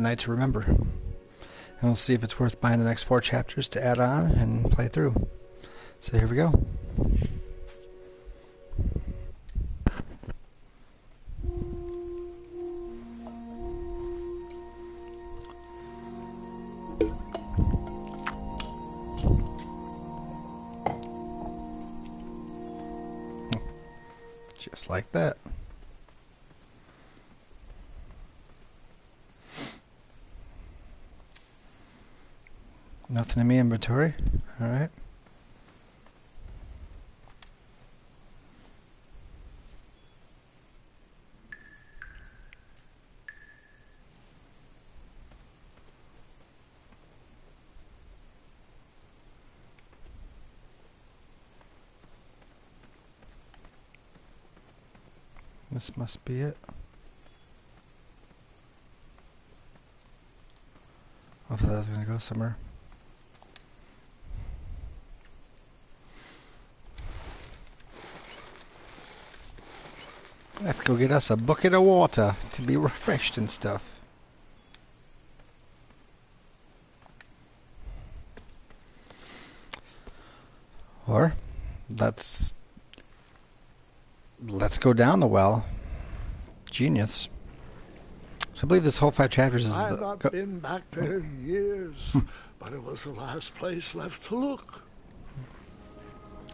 night to remember. And we'll see if it's worth buying the next 4 chapters to add on and play through. So here we go. Just like that. Nothing in my inventory. Alright. This must be it. I thought that was going to go somewhere. Let's go get us a bucket of water to be refreshed and stuff. Or, let's go down the well. Genius. So I believe this whole 5 chapters is I've not been back there in years, but it was the last place left to look.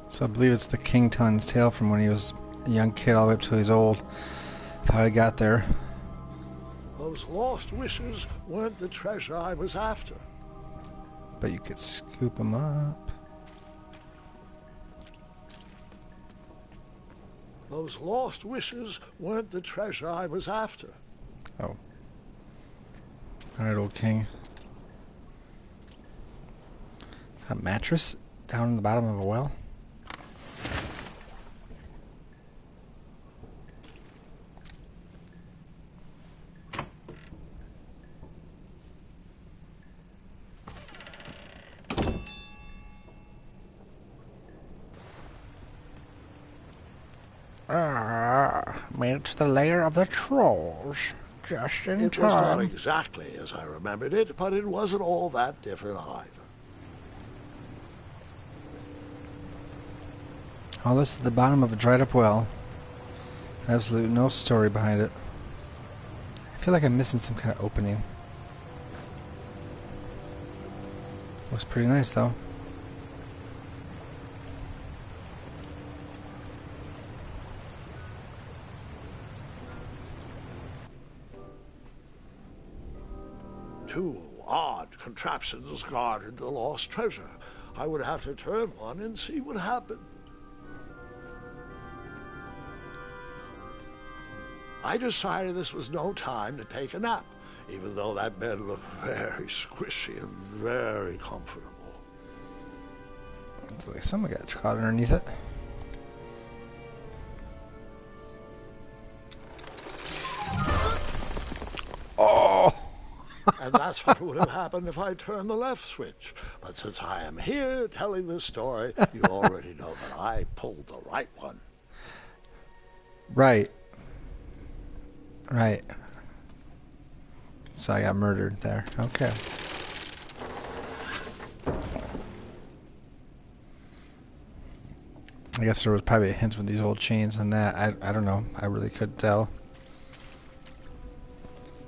So I believe it's the king telling his tale from when he was a young kid all the way up till he's old. Of how he got there. Those lost wishes weren't the treasure I was after. But you could scoop them up. Those lost wishes weren't the treasure I was after. Oh. Alright, old king. A mattress down in the bottom of a well? Made it to the lair of the trolls. Just in time. It was not exactly as I remembered it, but it wasn't all that different either. Oh, this is the bottom of a dried up well. Absolutely no story behind it. I feel like I'm missing some kind of opening. Looks pretty nice though. Two odd contraptions guarded the lost treasure. I would have to turn one and see what happened. I decided this was no time to take a nap, even though that bed looked very squishy and very comfortable. Looks like someone got caught underneath it. Oh! And that's what would have happened if I turned the left switch. But since I am here telling this story, you already know that I pulled the right one. Right. Right. So I got murdered there. Okay. I guess there was probably a hint with these old chains and that. I don't know. I really couldn't tell.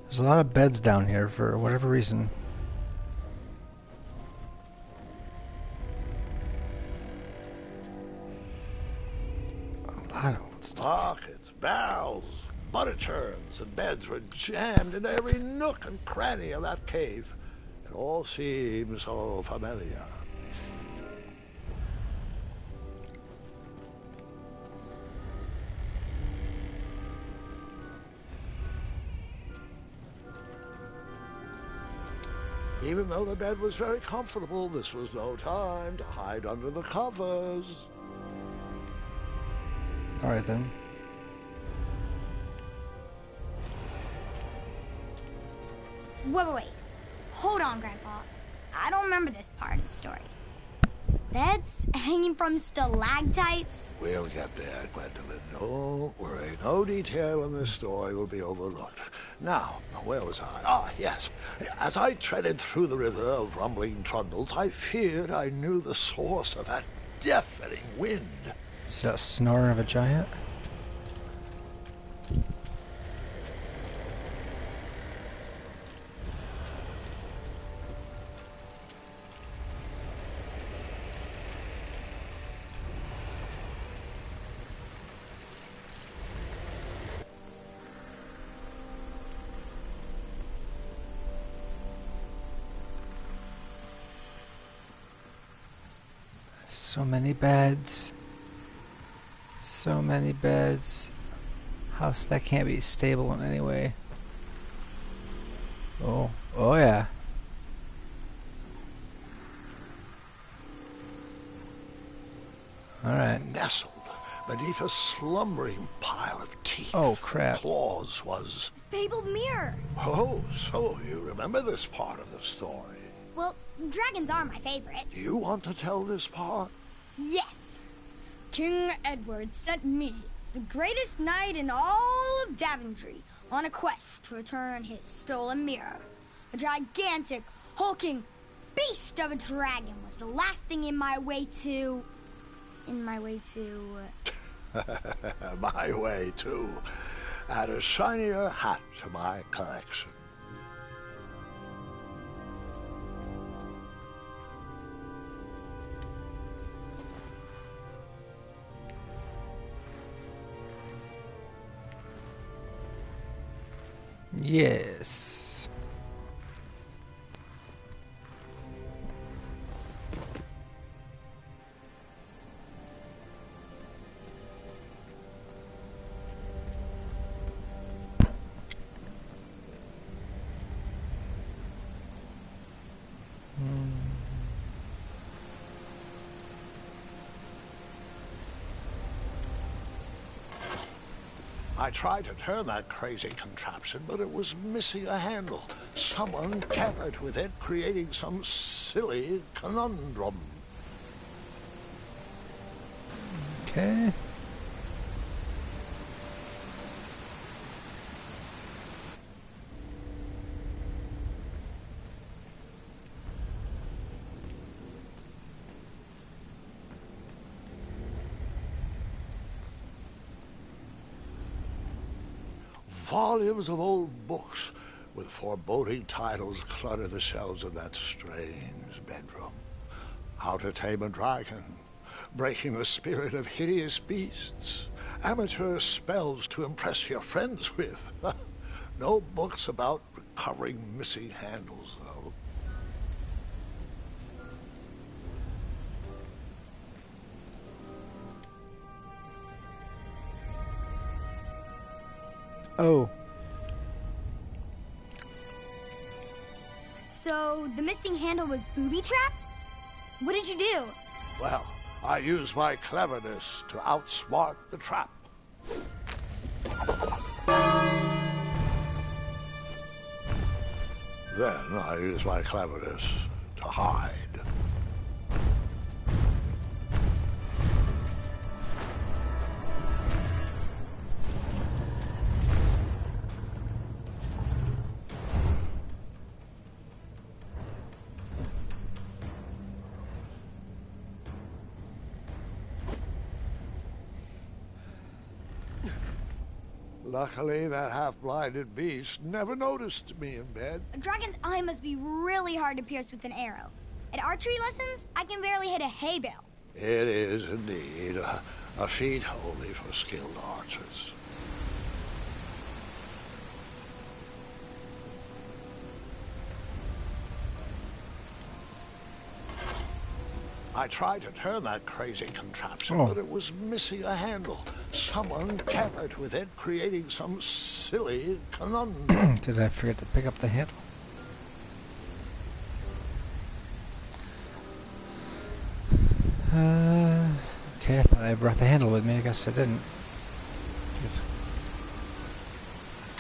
There's a lot of beds down here for whatever reason. A lot of old stuff. Buckets, barrels, butter churns, and beds were jammed into every nook and cranny of that cave. It all seems so familiar. Even though the bed was very comfortable, this was no time to hide under the covers. All right then. Wait. Hold on, Grandpa. I don't remember this part of the story. Beds hanging from stalactites? We'll get there, Gwendolyn. Don't worry. No detail in this story will be overlooked. Now, where was I? Ah, yes. As I treaded through the river of rumbling trundles, I feared I knew the source of that deafening wind. Is that a snore of a giant? So many beds. So many beds. House that can't be stable in any way. Oh, oh yeah. Alright. Nestled beneath a slumbering pile of teeth Oh, crap. and claws was... Fabled mirror. Oh, so you remember this part of the story. Well, dragons are my favorite. Do you want to tell this part? Yes. King Edward sent me, the greatest knight in all of Daventry, on a quest to return his stolen mirror. A gigantic, hulking beast of a dragon was the last thing in my way to... My way, too. Add a shinier hat to my collection. Yes. I tried to turn that crazy contraption, but it was missing a handle. Someone tampered with it, creating some silly conundrum. Okay. Volumes of old books with foreboding titles clutter the shelves of that strange bedroom. How to Tame a Dragon, Breaking the Spirit of Hideous Beasts, Amateur Spells to Impress Your Friends with. No books about recovering missing handles, though. Oh. So, the missing handle was booby-trapped? What did you do? Well, I used my cleverness to outsmart the trap. Then I used my cleverness to hide. Luckily, that half-blinded beast never noticed me in bed. A dragon's eye must be really hard to pierce with an arrow. At archery lessons, I can barely hit a hay bale. It is indeed a feat only for skilled archers. I tried to turn that crazy contraption, but it was missing a handle. Someone tampered with it, creating some silly conundrum. Did I forget to pick up the handle? Okay, I thought I brought the handle with me. I guess I didn't.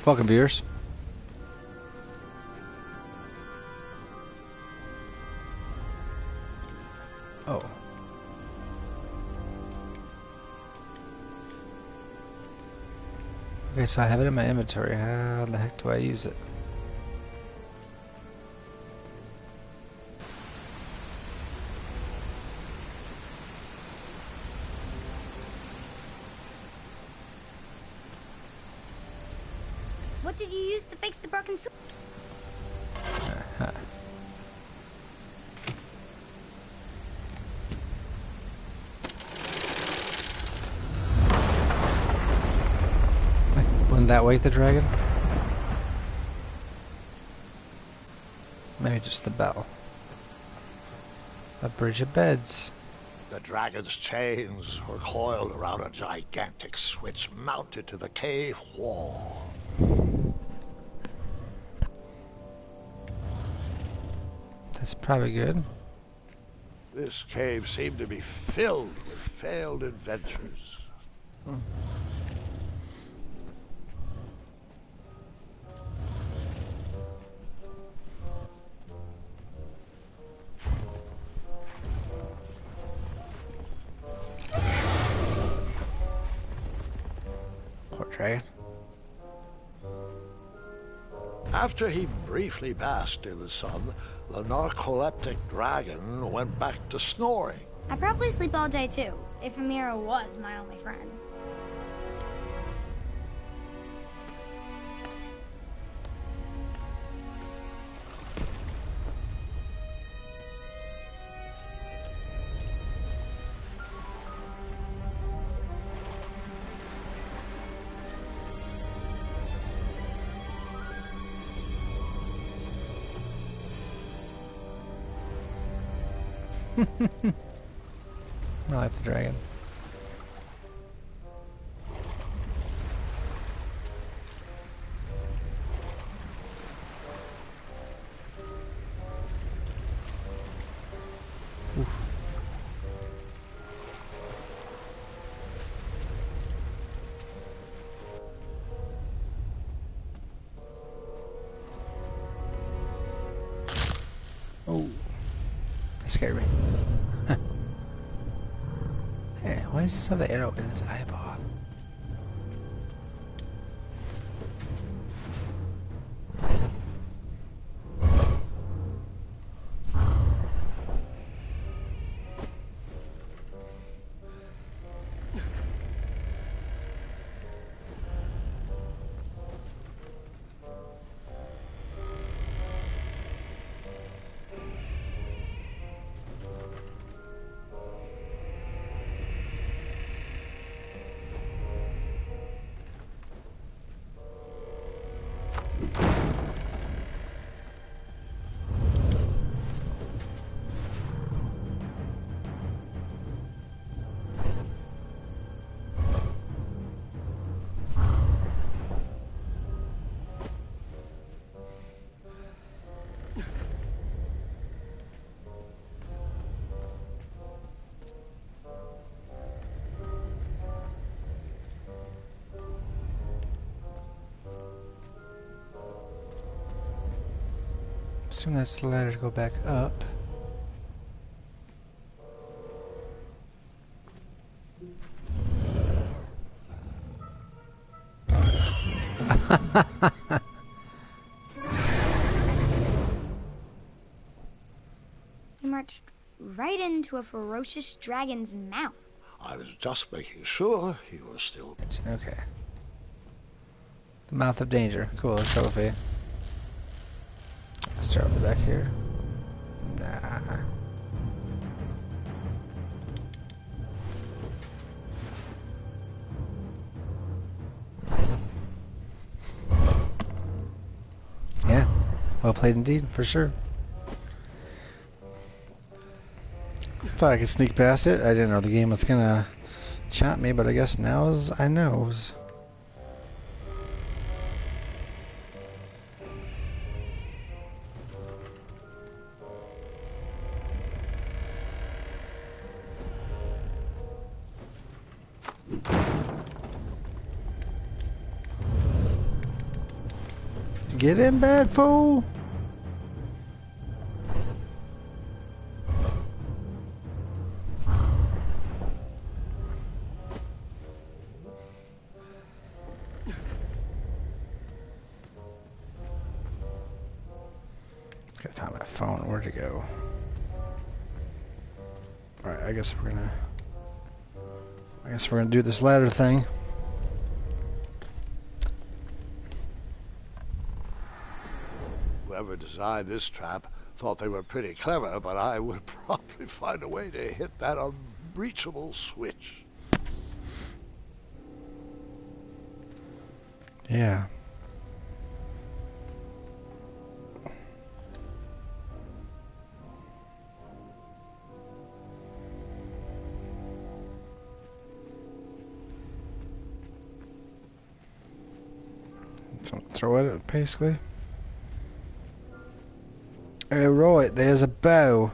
Welcome, viewers. Oh. Okay, so I have it in my inventory. How the heck do I use it? What did you use to fix the broken sword? Wouldn't that wake the dragon? Maybe just the bell. A bridge of beds. The dragon's chains were coiled around a gigantic switch mounted to the cave wall. That's probably good. This cave seemed to be filled with failed adventures. Poor dragon. After he briefly basked in the sun, the narcoleptic dragon went back to snoring. I probably sleep all day too, if Amira was my only friend. I like the dragon. Oof. Oh, that scared me. Hey, why does this have the arrow in his eyeball? Assume that's the ladder to go back up. You marched right into a ferocious dragon's mouth. I was just making sure he was still... Okay. The mouth of danger. Cool, a trophy. Let's start over back here. Nah. Yeah, well played indeed, for sure. Thought I could sneak past it. I didn't know the game was gonna chop me, but I guess now as I knows. Get in bed, fool! Gotta find my phone. Where'd it go? Alright, I guess we're gonna do this ladder thing. Whoever designed this trap thought they were pretty clever, but I would probably find a way to hit that unreachable switch. Yeah. So throw it, basically. Oh, right, there's a bow.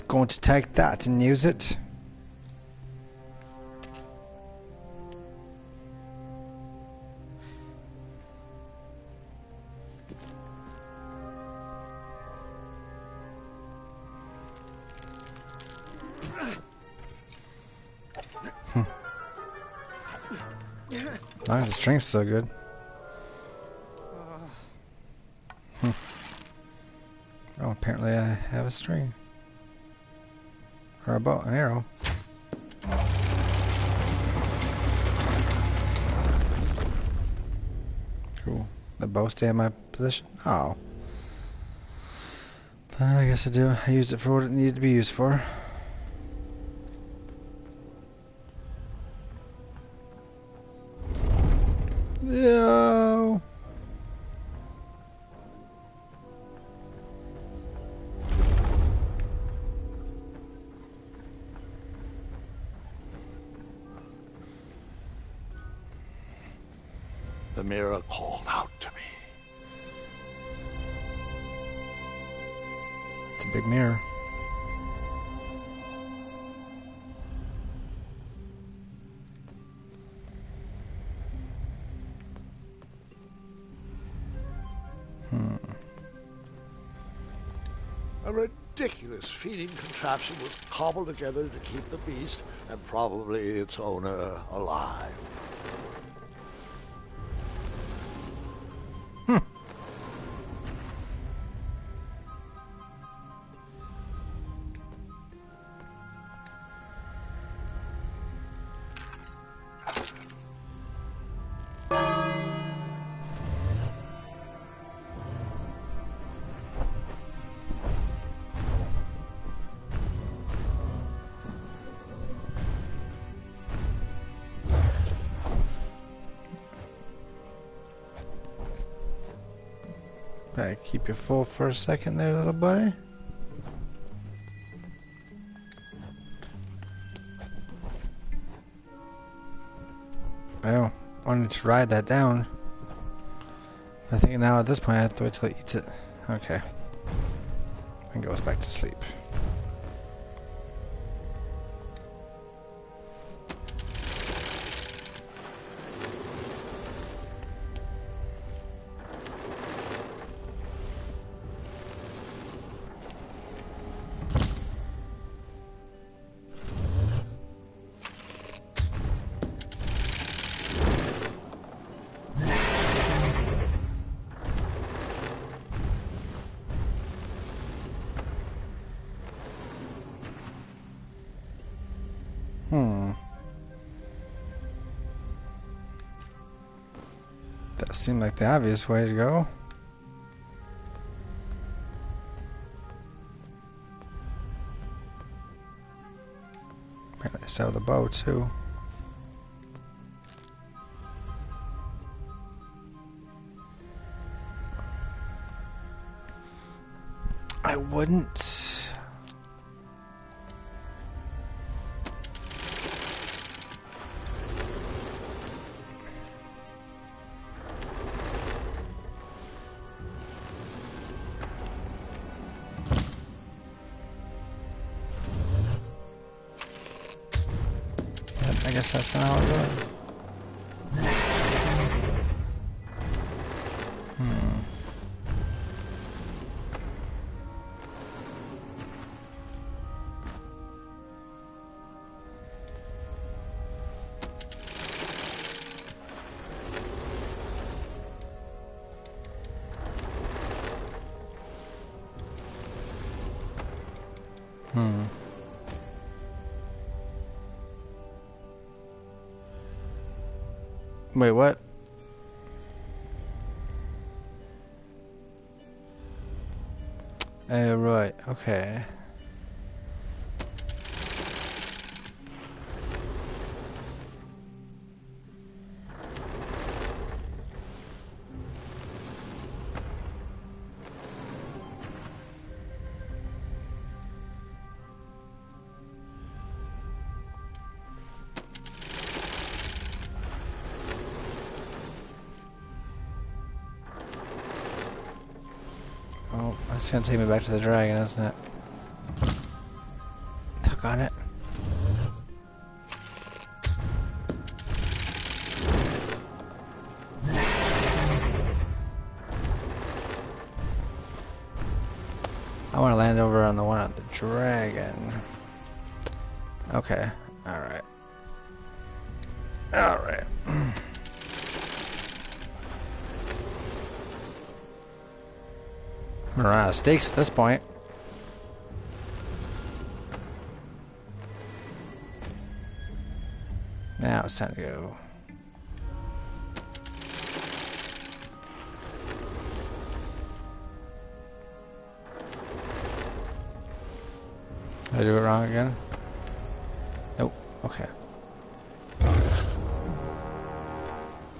Going to take that and use it. Oh, the string's so good. Oh, apparently I have a string. Or a bow, an arrow. Cool. The bow stay in my position? Oh. But I guess I do. I used it for what it needed to be used for. Yo. The mirror called out to me. It's a big mirror. A ridiculous feeding contraption was cobbled together to keep the beast and probably its owner alive. Better keep you full for a second there, little buddy. Oh, I wanted to ride that down. I think now at this point I have to wait till it eats it. Okay. And goes back to sleep. That seemed like the obvious way to go. Apparently I still have the bow too. I wouldn't. I guess that's not how I do it. Hmm. Wait, what? Right, okay. Oh, that's gonna take me back to the dragon, isn't it? Hook on it. I want to land over on the one on the dragon. Okay, alright. Alright. We're out of stakes at this point. Now it's time to go. Did I do it wrong again? Nope. Okay.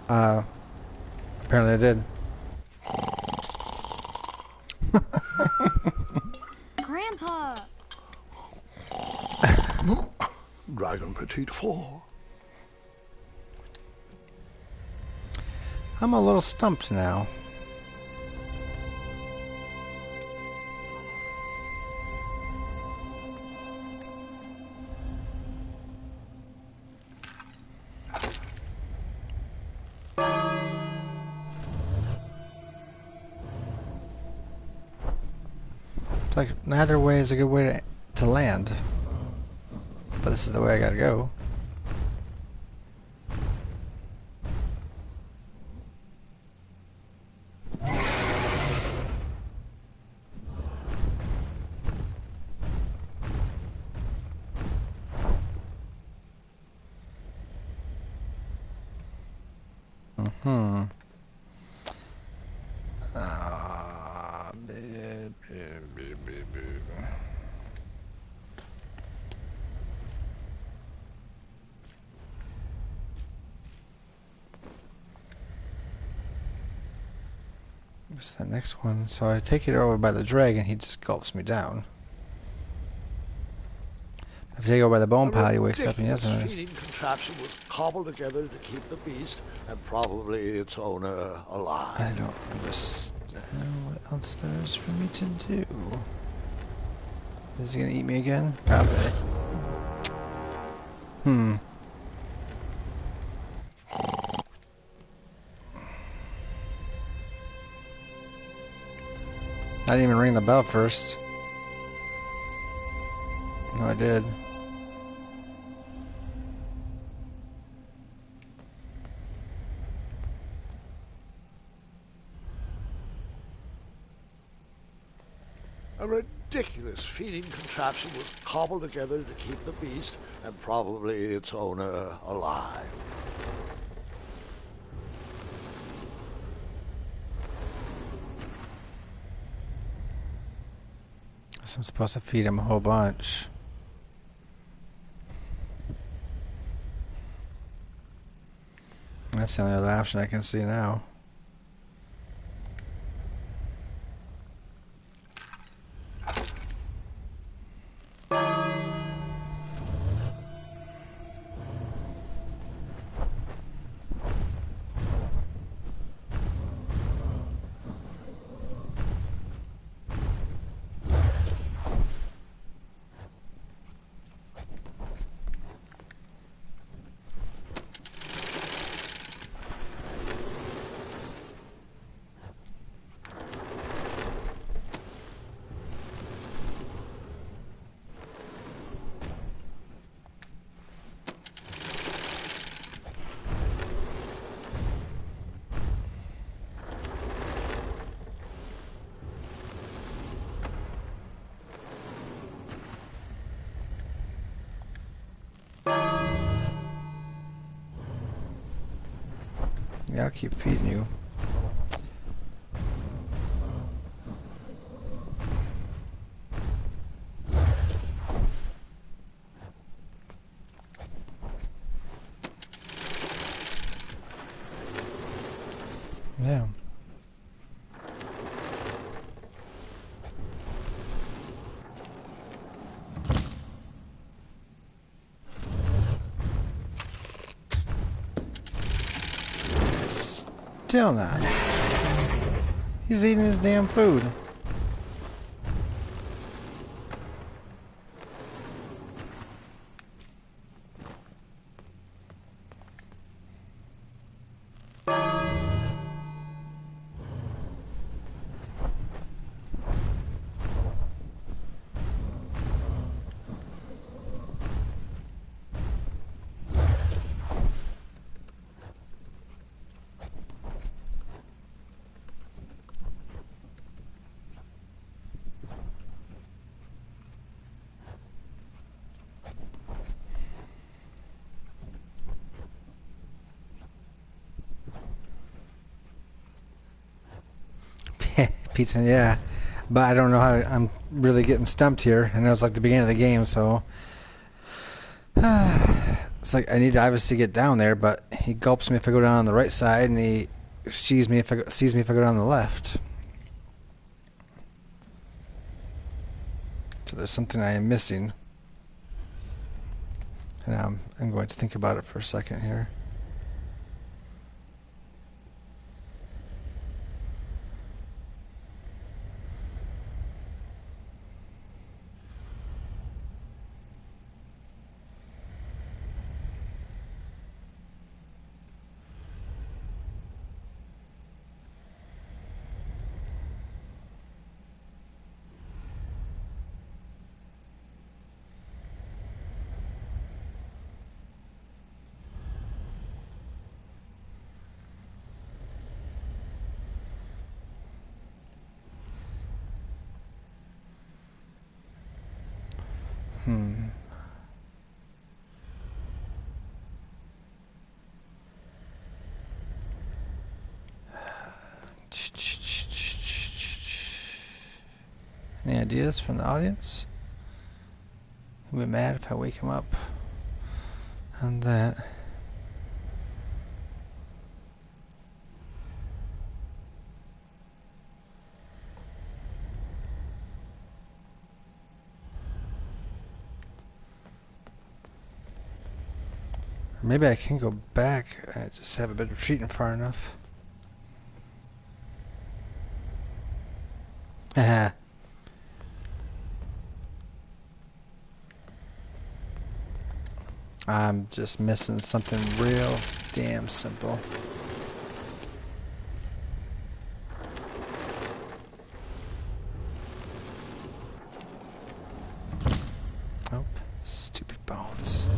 Apparently I did. Grandpa! Dragon Petite 4. I'm a little stumped now. It's like neither way is a good way to land. But this is the way I gotta go. Mm-hmm. What's that next one? So I take it over by the dragon, he just gulps me down. If I take it over by the bone pile, he wakes up and he doesn't. Feeding contraption was cobbled together to keep the beast and probably its owner alive. I don't understand what else there is for me to do. Is he gonna eat me again? Probably. I didn't even ring the bell first. No, I did. A ridiculous feeding contraption was cobbled together to keep the beast and probably its owner alive. So I'm supposed to feed him a whole bunch. That's the only other option I can see now. Yeah, I'll keep feeding you. Yeah. Still not. He's eating his damn food. Pizza, yeah. But I don't know how I'm really getting stumped here. And it was like the beginning of the game, so it's like I need to obviously get down there, but he gulps me if I go down on the right side, and he sees me if I go down the left. So there's something I am missing. And I'm going to think about it for a second here. Any ideas from the audience? He'll be mad if I wake him up on that. Or maybe I can go back. I just haven't been retreating far enough. Haha. I'm just missing something real damn simple. Oh, stupid bones.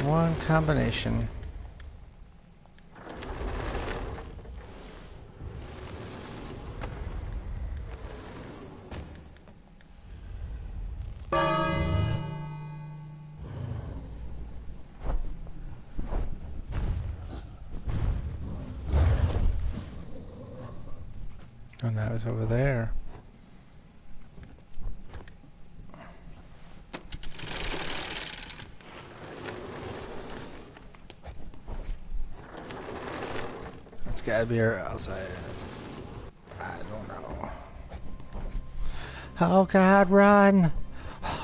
One combination. Oh, now it's over there. It's gotta be outside. I don't know. Oh God, run!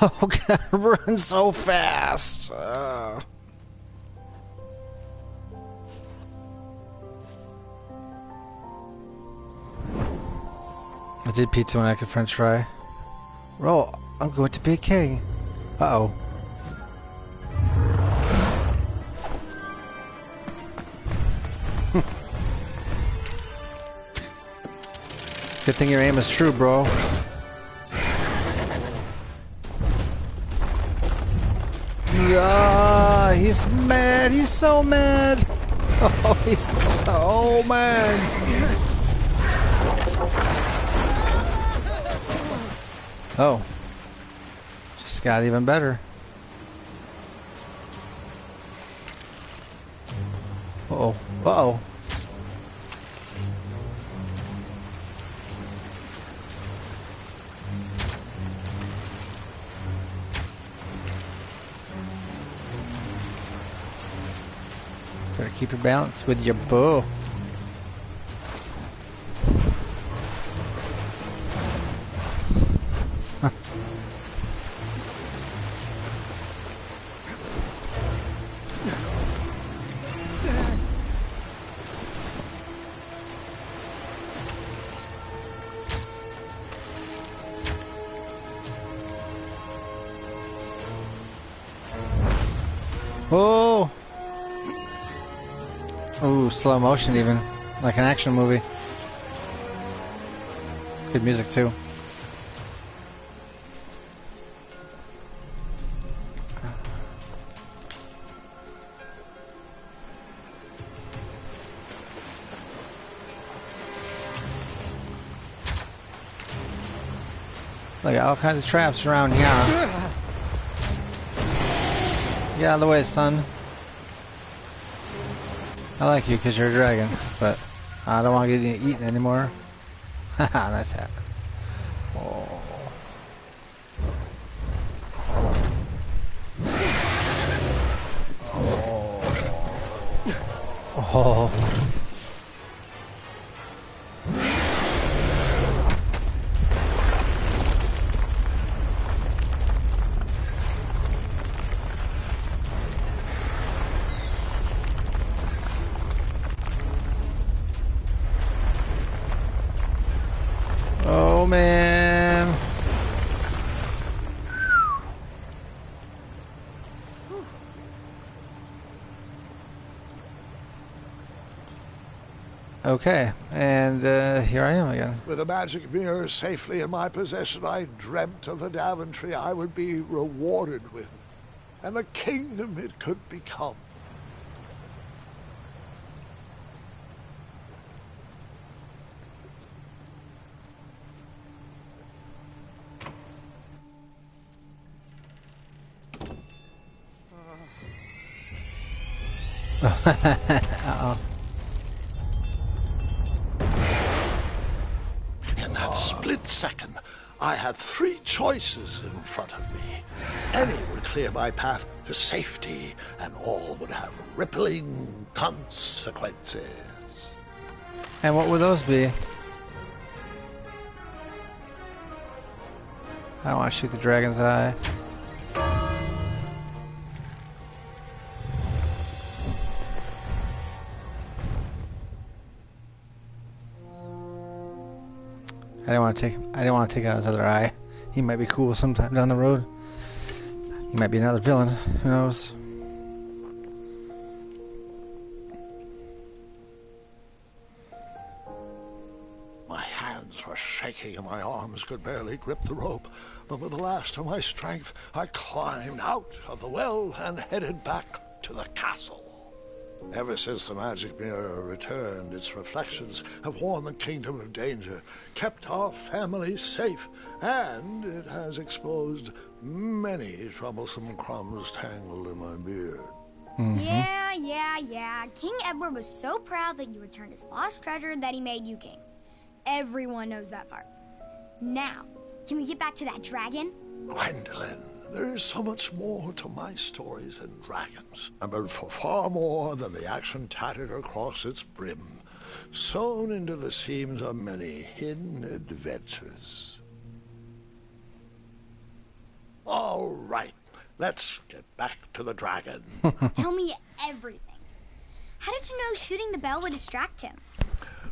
Oh God, run so fast! I did pizza when I could French fry. Roll, I'm going to be a king. Uh-oh. Good thing your aim is true, bro. Yeah, he's mad. He's so mad. Oh, he's so mad. Oh, just got even better. Uh-oh. Uh-oh. Better keep your balance with your bow. Oh! Ooh, slow motion even. Like an action movie. Good music too. Look at all kinds of traps around here. Get out of the way, son. I like you because you're a dragon, but I don't want to get eaten anymore. Haha, nice hat. Oh. Oh. Oh man. Okay, and here I am again. With a magic mirror safely in my possession, I dreamt of the Daventry I would be rewarded with, and the kingdom it could become. Uh-oh. In that split second, I had three choices in front of me. Any would clear my path to safety, and all would have rippling consequences. And what would those be? I don't want to shoot the dragon's eye. I didn't want to take out his other eye. He might be cool sometime down the road. He might be another villain. Who knows? My hands were shaking and my arms could barely grip the rope, but with the last of my strength, I climbed out of the well and headed back to the castle. Ever since the magic mirror returned, its reflections have warned the kingdom of danger, kept our family safe, and it has exposed many troublesome crumbs tangled in my beard. Yeah. King Edward was so proud that you returned his lost treasure that he made you king. Everyone knows that part. Now, can we get back to that dragon? Gwendolyn, there is so much more to my stories than dragons, but for far more than the action tattered across its brim, sewn into the seams of many hidden adventures. All right, let's get back to the dragon. Tell me everything. How did you know shooting the bell would distract him?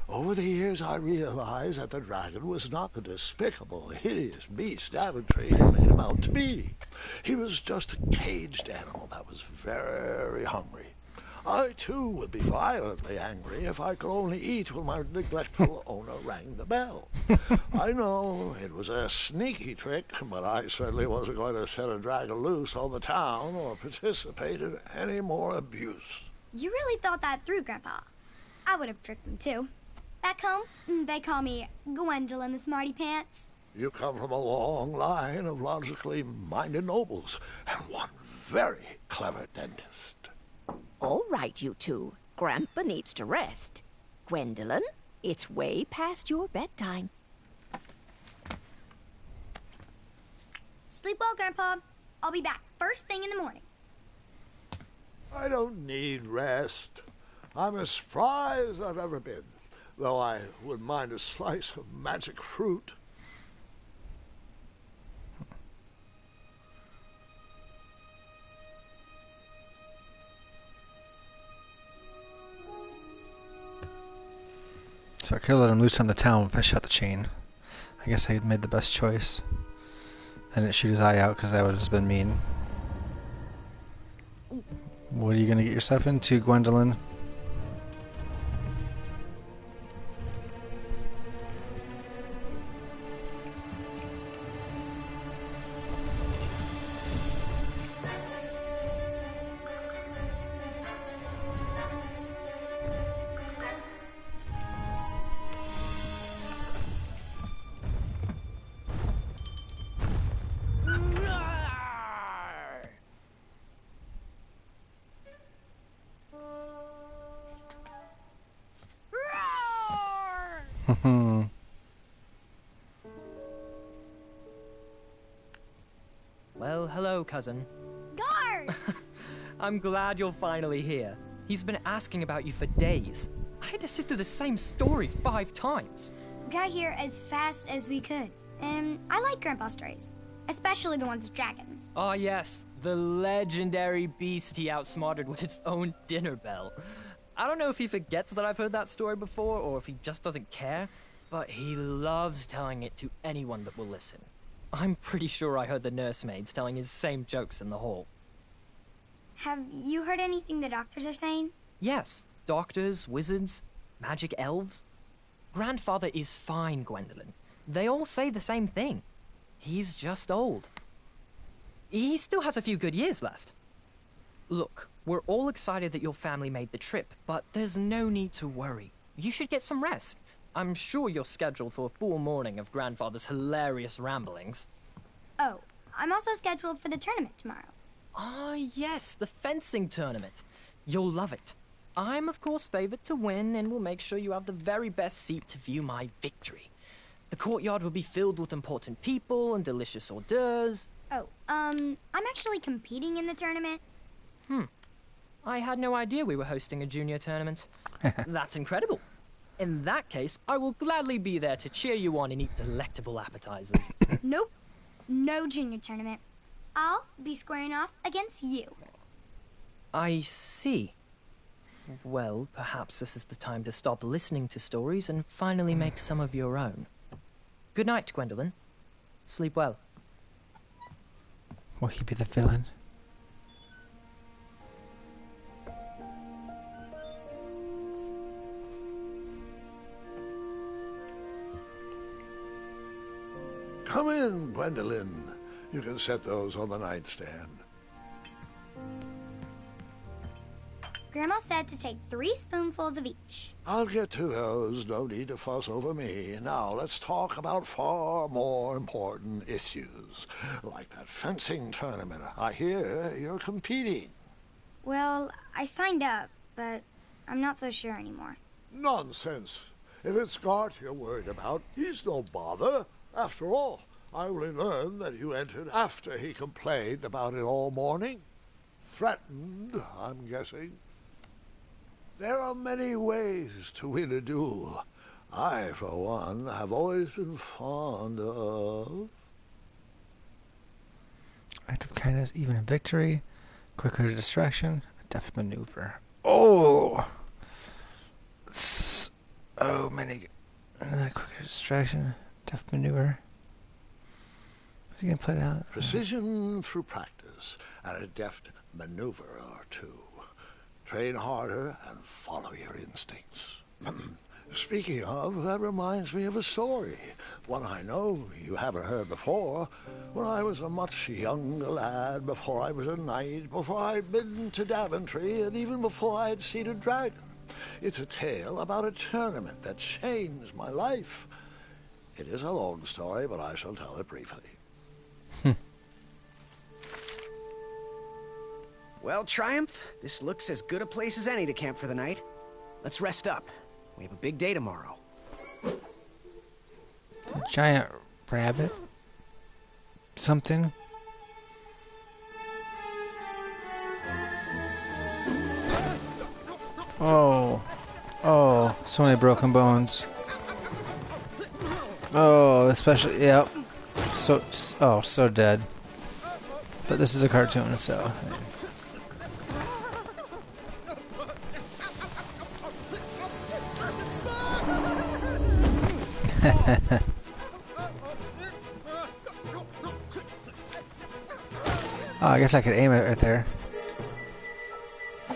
Over the years, I realized that the dragon was not the despicable, hideous beast Daventry had made him out to be. He was just a caged animal that was very hungry. I, too, would be violently angry if I could only eat when my neglectful owner rang the bell. I know it was a sneaky trick, but I certainly wasn't going to set a dragon loose on the town or participate in any more abuse. You really thought that through, Grandpa. I would have tricked them, too. Back home, they call me Gwendolyn the Smarty Pants. You come from a long line of logically minded nobles, and one very clever dentist. All right, you two. Grandpa needs to rest. Gwendolyn, it's way past your bedtime. Sleep well, Grandpa. I'll be back first thing in the morning. I don't need rest. I'm as spry as I've ever been, though I wouldn't mind a slice of magic fruit. So I could have let him loose on the town if I shot the chain. I guess I had made the best choice. I didn't shoot his eye out because that would have just been mean. What are you going to get yourself into, Gwendolyn? Well, hello, cousin. Guards! I'm glad you're finally here. He's been asking about you for days. I had to sit through the same story 5 times. Got here as fast as we could. And I like Grandpa's stories, especially the ones with dragons. Ah, yes, the legendary beast he outsmarted with its own dinner bell. I don't know if he forgets that I've heard that story before or if he just doesn't care, but he loves telling it to anyone that will listen. I'm pretty sure I heard the nursemaids telling his same jokes in the hall. Have you heard anything the doctors are saying? Yes, doctors, wizards, magic elves. Grandfather is fine, Gwendolyn. They all say the same thing. He's just old. He still has a few good years left. Look, we're all excited that your family made the trip, but there's no need to worry. You should get some rest. I'm sure you're scheduled for a full morning of Grandfather's hilarious ramblings. Oh, I'm also scheduled for the tournament tomorrow. Ah, yes, the fencing tournament. You'll love it. I'm, of course, favored to win and will make sure you have the very best seat to view my victory. The courtyard will be filled with important people and delicious hors d'oeuvres. Oh, I'm actually competing in the tournament. I had no idea we were hosting a junior tournament. That's incredible. In that case, I will gladly be there to cheer you on and eat delectable appetizers. Nope, no junior tournament. I'll be squaring off against you. I see. Well, perhaps this is the time to stop listening to stories and finally make some of your own. Good night, Gwendolyn. Sleep well. Will he be the villain? Come in, Gwendolyn. You can set those on the nightstand. Grandma said to take 3 spoonfuls of each. I'll get to those. No need to fuss over me. Now let's talk about far more important issues, like that fencing tournament. I hear you're competing. Well, I signed up, but I'm not so sure anymore. Nonsense. If it's Gart you're worried about, he's no bother. After all, I only learned that you entered after he complained about it all morning. Threatened, I'm guessing. There are many ways to win a duel. I, for one, have always been fond of... Act of kindness, even in victory. Quicker distraction. A deft maneuver. Oh! Oh, many... Another quicker distraction. Deft maneuver. Is he gonna play that? Precision through practice, and a deft maneuver or two. Train harder and follow your instincts. Speaking of, that reminds me of a story. One I know you haven't heard before. When I was a much younger lad, before I was a knight, before I'd been to Daventry, and even before I'd seen a dragon. It's a tale about a tournament that changed my life. It is a long story, but I shall tell it briefly. Well, Triumph, this looks as good a place as any to camp for the night. Let's rest up. We have a big day tomorrow. A giant rabbit? Something? Oh. Oh, so many broken bones. Oh, especially, yep. So dead. But this is a cartoon, so... Oh, I guess I could aim it right there. I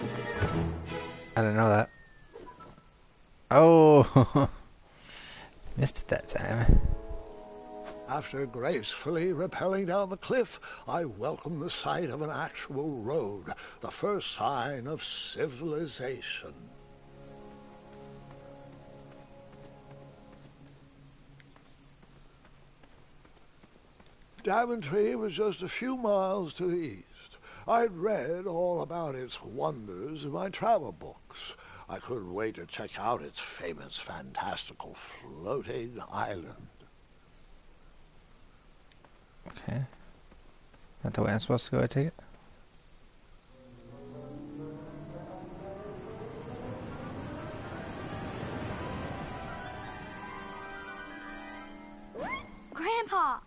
didn't know that. Oh, missed it that time. After gracefully rappelling down the cliff, I welcomed the sight of an actual road, the first sign of civilization. Daventry was just a few miles to the east. I'd read all about its wonders in my travel books. I couldn't wait to check out its famous, fantastical floating island. Okay. Not the way I'm supposed to go, I take it? Grandpa,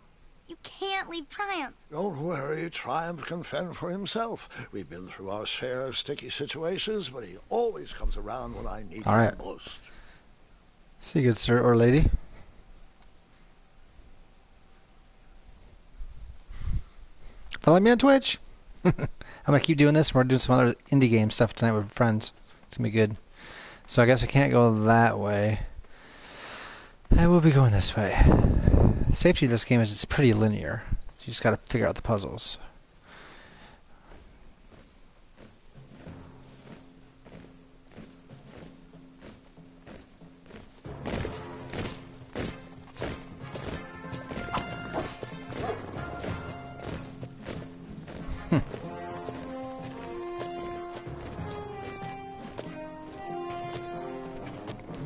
you can't leave Triumph. Don't worry, Triumph can fend for himself. We've been through our share of sticky situations, but he always comes around when I need All right. him most. See you, good sir or lady. Follow me on Twitch. I'm gonna keep doing this. We're doing some other indie game stuff tonight with friends. It's gonna be good. So I guess I can't go that way. I will be going this way. Safety of this game is it's pretty linear. You just gotta figure out the puzzles.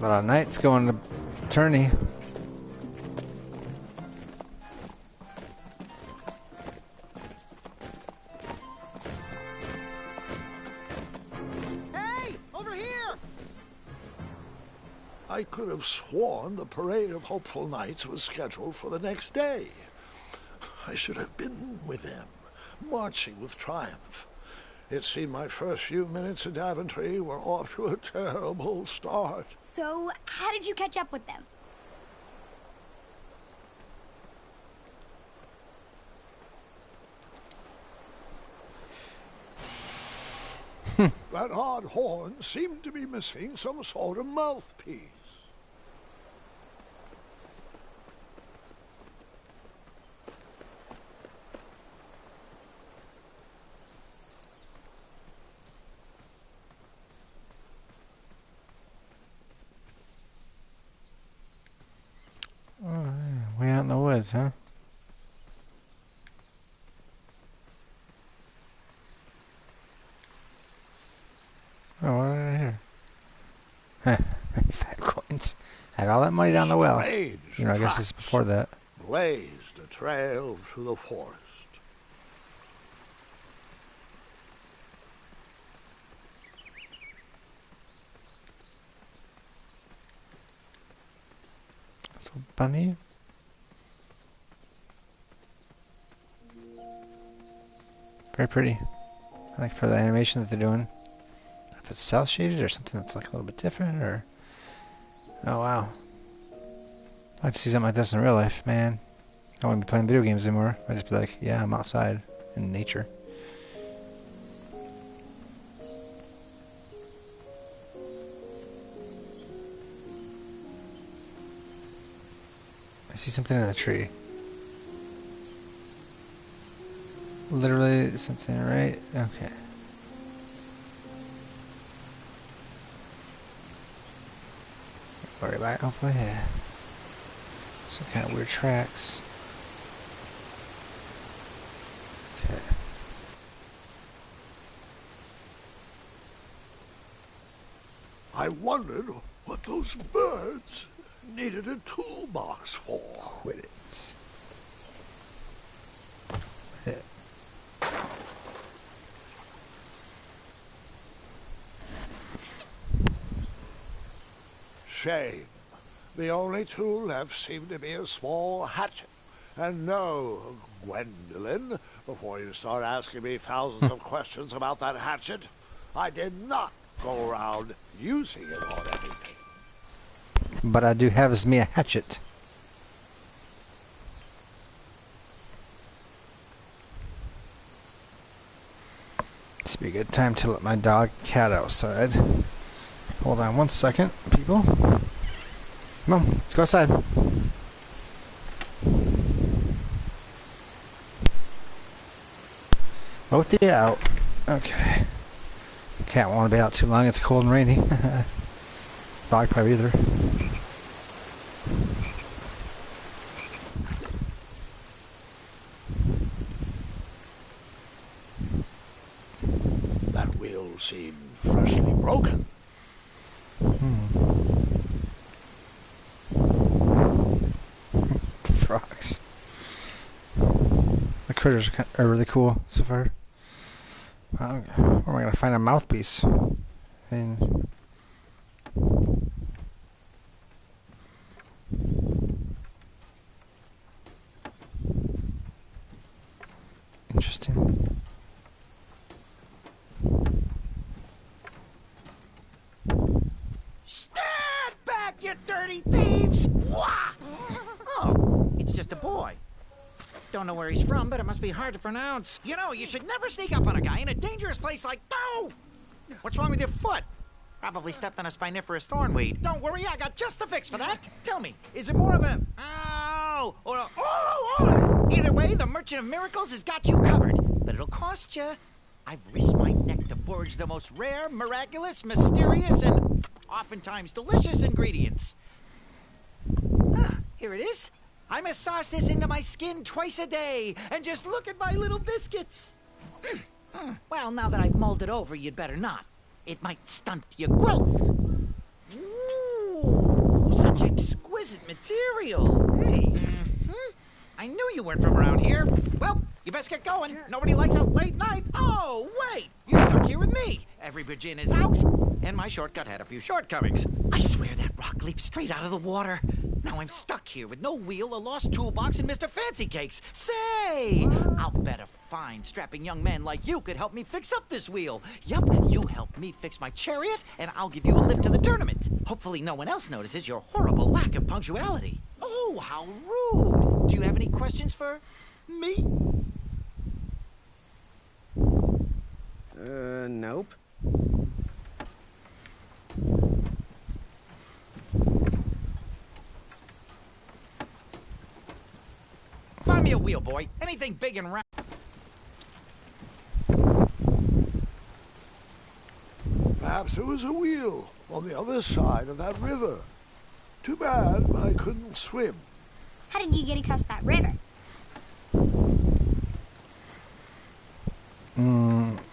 A lot of knights going to tourney. Hey! Over here! I could have sworn the parade of hopeful knights was scheduled for the next day. I should have been with them, marching with Triumph. It seemed my first few minutes in Daventry were off to a terrible start. So, how did you catch up with them? That odd horn seemed to be missing some sort of mouthpiece. Way out in the woods, huh? Oh, what did I hear? 5 coins. Had all that money down the well. Strange You know, I guess it's tracks before that. blazed a trail through the forest. So, bunny? Very pretty. I like for the animation that they're doing. If it's cel shaded or something that's like a little bit different, or... Oh, wow. I'd like to see something like this in real life, man. I wouldn't be playing video games anymore. I'd just be like, yeah, I'm outside in nature. see something in the tree. Literally something, right? Okay. Worry about it, hopefully, yeah. Some kind of weird tracks. Okay. I wondered what those birds needed a toolbox for. Quit it. Quit it. Shame. The only tool left seemed to be a small hatchet. And no, Gwendolyn, before you start asking me thousands of questions about that hatchet, I did not go around using it on anything. But I do have me a hatchet. This would be a good time to let my dog cat outside. Hold on 1 second, people. Come on, let's go outside. Both of you out. Okay. Cat won't want to be out too long. It's cold and rainy. Dog probably either. That wheel seemed freshly broken. Frogs. The critters are really cool so far. Where am I going to find a mouthpiece? Interesting. Stand back, you dirty thieves! Wah! Oh, it's just a boy. Don't know where he's from, but it must be hard to pronounce. You know, you should never sneak up on a guy in a dangerous place like... No! What's wrong with your foot? Probably stepped on a spiniferous thornweed. Don't worry, I got just the fix for that. Tell me, is it more of a... Ow! Or a... Oh! Either way, the Merchant of Miracles has got you covered. But it'll cost you. I've risked my neck to forge the most rare, miraculous, mysterious, and oftentimes delicious ingredients. Here it is. I massage this into my skin twice a day, and just look at my little biscuits. Well, now that I've mulled it over, you'd better not. It might stunt your growth. Ooh, such exquisite material. Hey, I knew you weren't from around here. Well, you best get going. Nobody likes a late night. Oh, wait, you stuck here with me. Every bridge in is out, and my shortcut had a few shortcomings. I swear that rock leaped straight out of the water. Now I'm stuck here with no wheel, a lost toolbox, and Mr. Fancy Cakes. Say, I'll bet a fine, strapping young man like you could help me fix up this wheel. Yup, you help me fix my chariot, and I'll give you a lift to the tournament. Hopefully no one else notices your horrible lack of punctuality. Oh, how rude. Do you have any questions for me? Nope. Find me a wheel, boy. Anything big and round. Perhaps there was a wheel on the other side of that river. Too bad I couldn't swim. How did you get across that river?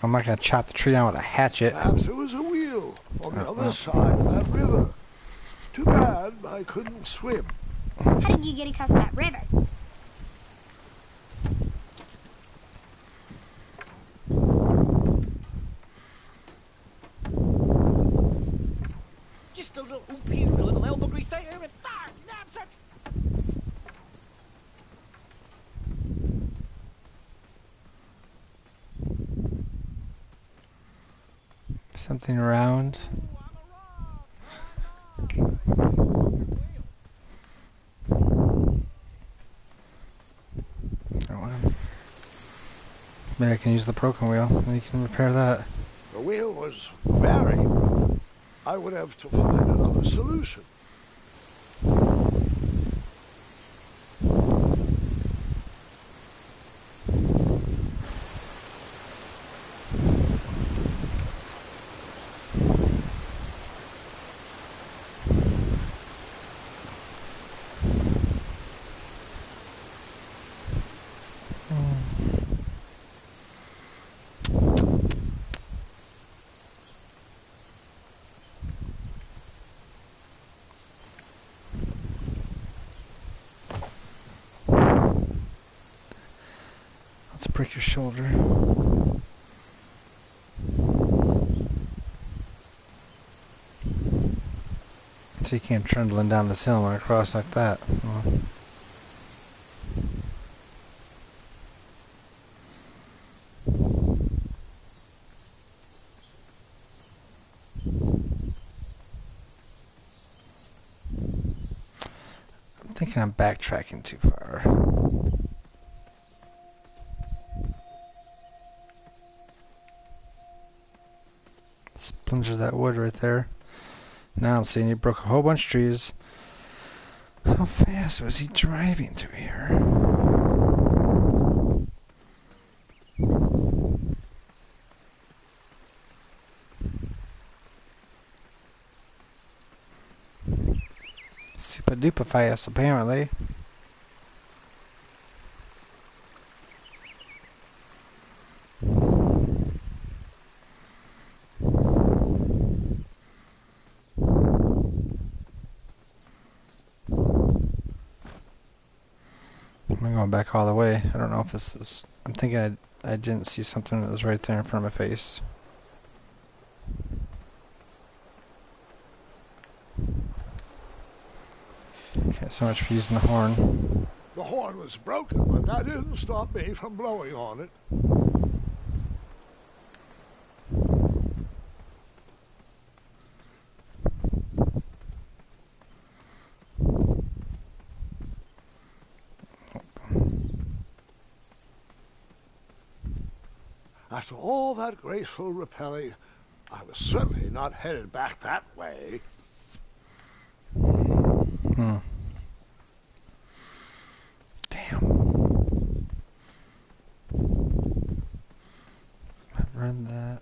I'm not going to chop the tree down with a hatchet. Perhaps there was a wheel on the other side of that river. Too bad I couldn't swim. How did you get across that river? Just a little oop here, a little elbow grease there, and that's it. Something around. Oh, wow. Maybe I can use the broken wheel. Maybe you can repair that. The wheel was very... I would have to find another solution. break your shoulder. So you came trundling down this hill and went across like that. Well, I'm thinking I'm backtracking too far. Splinters that wood right there. Now I'm seeing you broke a whole bunch of trees. How fast was he driving through here? Super duper fast, apparently. I'm going back all the way. I don't know if this is... I'm thinking I didn't see something that was right there in front of my face. Okay, so much for using the horn. The horn was broken, but that didn't stop me from blowing on it. After all that graceful rappelling, I was certainly not headed back that way. Damn. I read that.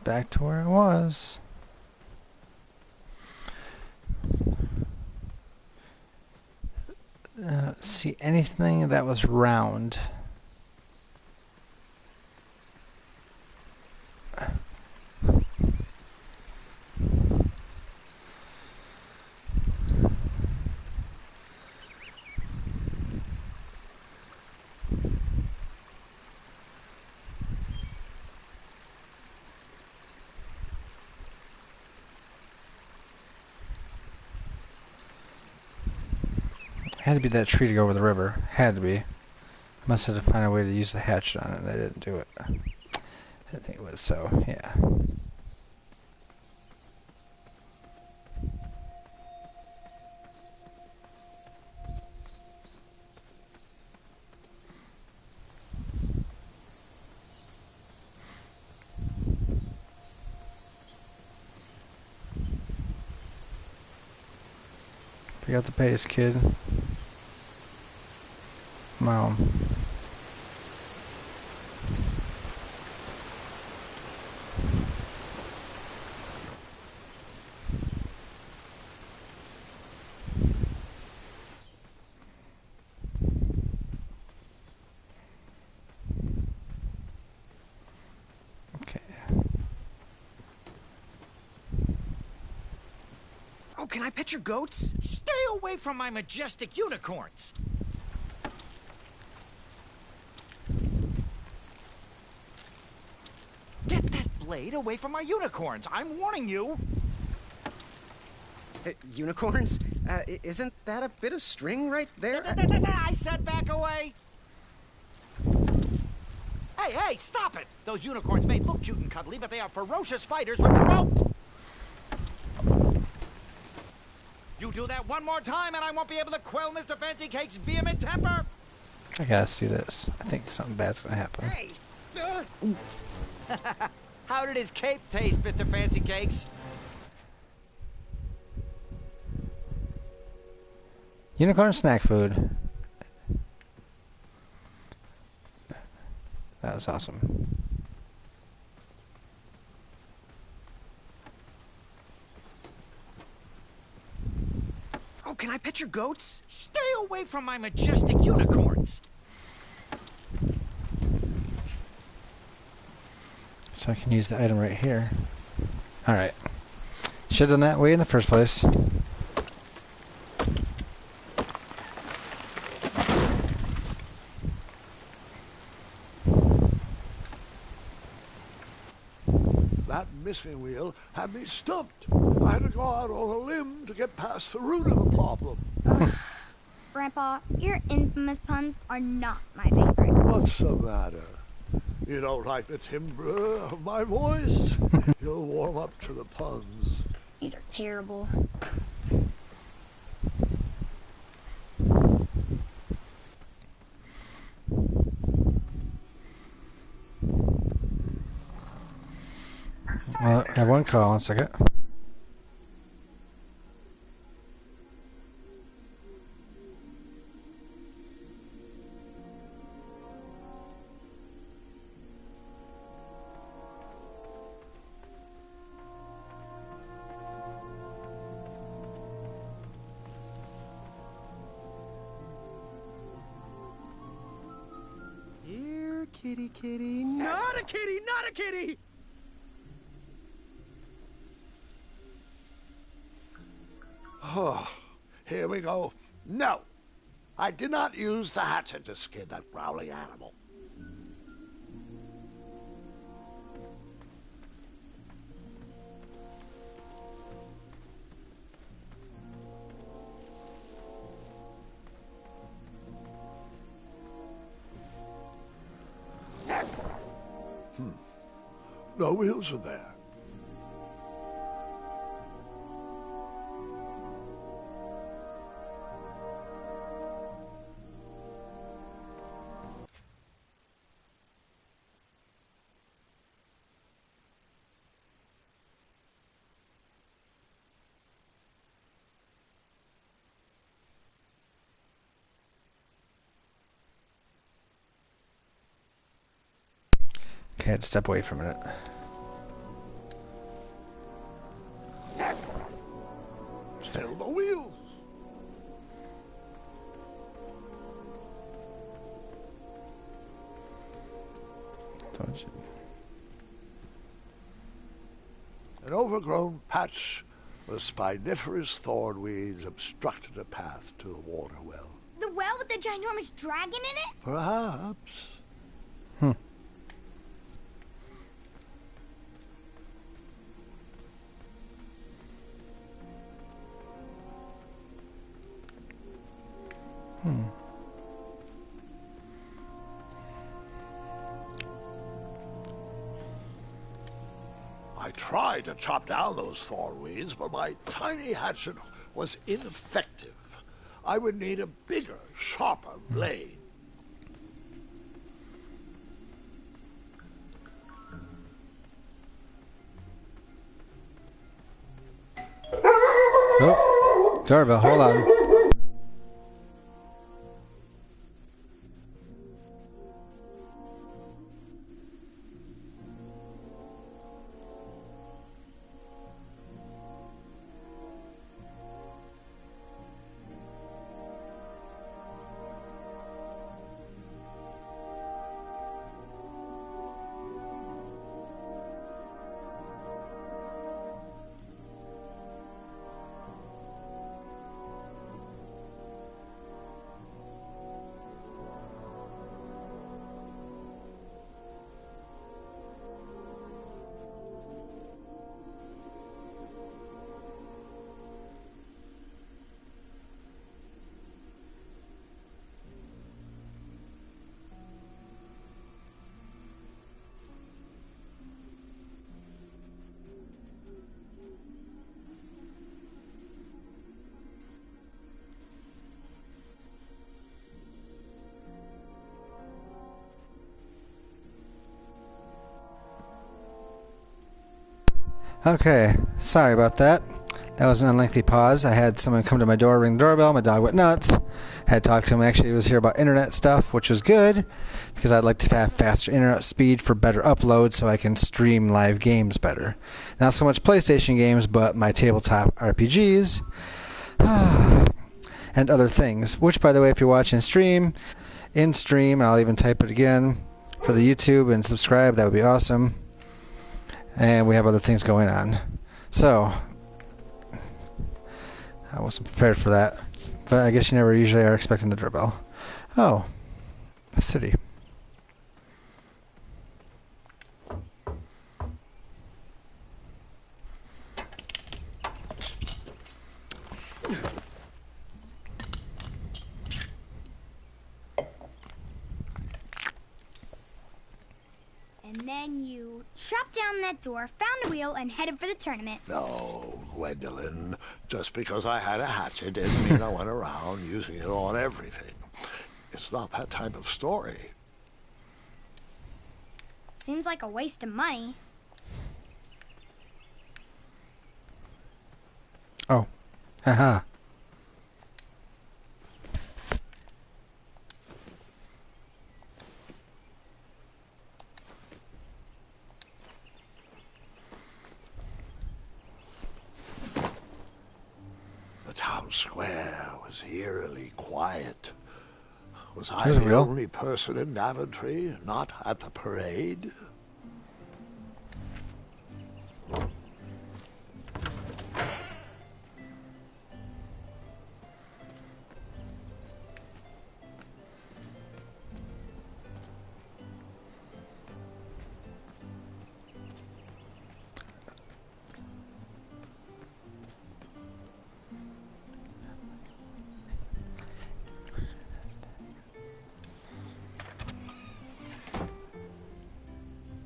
Back to where I was. See anything that was round. Had to be that tree to go over the river. Had to be. Must have to find a way to use the hatchet on it, and I didn't do it. I didn't think it was so, yeah. Pick up the pace, kid. Come on. Okay. Oh, can I pet your goats? Stay away from my majestic unicorns. Get that blade away from my unicorns. I'm warning you. Unicorns? Isn't that a bit of string right there? I said back away. Hey, stop it! Those unicorns may look cute and cuddly, but they are ferocious fighters when provoked. You do that one more time and I won't be able to quell Mr. Fancy Cake's vehement temper. I gotta see this. I think something bad's gonna happen. Hey! How did his cape taste, Mr. Fancy Cakes? Unicorn snack food. That was awesome. Oh, can I pet your goats? Stay away from my majestic unicorns. So I can use the item right here. Alright. Should have done that way in the first place. That missing wheel had me stumped. I had to go out on a limb to get past the root of the problem. Grandpa, your infamous puns are not my favorite. What's the matter? You don't like the timbre of my voice? You'll warm up to the puns. These are terrible. Well, I have one call. 1 second. Here, kitty, kitty. Not a kitty, not a kitty! Oh, here we go. No, I did not use the hatchet to skin that growling animal. No wheels are there. Okay, I had to step away for a minute. Still no wheels. Told you. An overgrown patch of spiniferous thorn weeds obstructed a path to the water well. The well with the ginormous dragon in it? Perhaps. I tried to chop down those thorn weeds, but my tiny hatchet was ineffective. I would need a bigger, sharper blade. Oh, doorbell, hold on. Okay, sorry about that. That was an unlengthy pause. I had someone come to my door, ring the doorbell. My dog went nuts. I had talked to him. Actually, he was here about internet stuff, which was good because I'd like to have faster internet speed for better upload so I can stream live games better. Not so much PlayStation games, but my tabletop RPGs and other things. Which, by the way, if you're watching in stream, I'll even type it again for the YouTube and subscribe. That would be awesome. And we have other things going on. So, I wasn't prepared for that. But I guess you never usually are expecting the doorbell. Oh, a city. And then you chopped down that door, found a wheel, and headed for the tournament. No, Gwendolyn. Just because I had a hatchet didn't mean I went around using it on everything. It's not that type of story. Seems like a waste of money. Oh. Haha. The town square was eerily quiet. Was I Here's a the wheel. only person in Daventry not at the parade?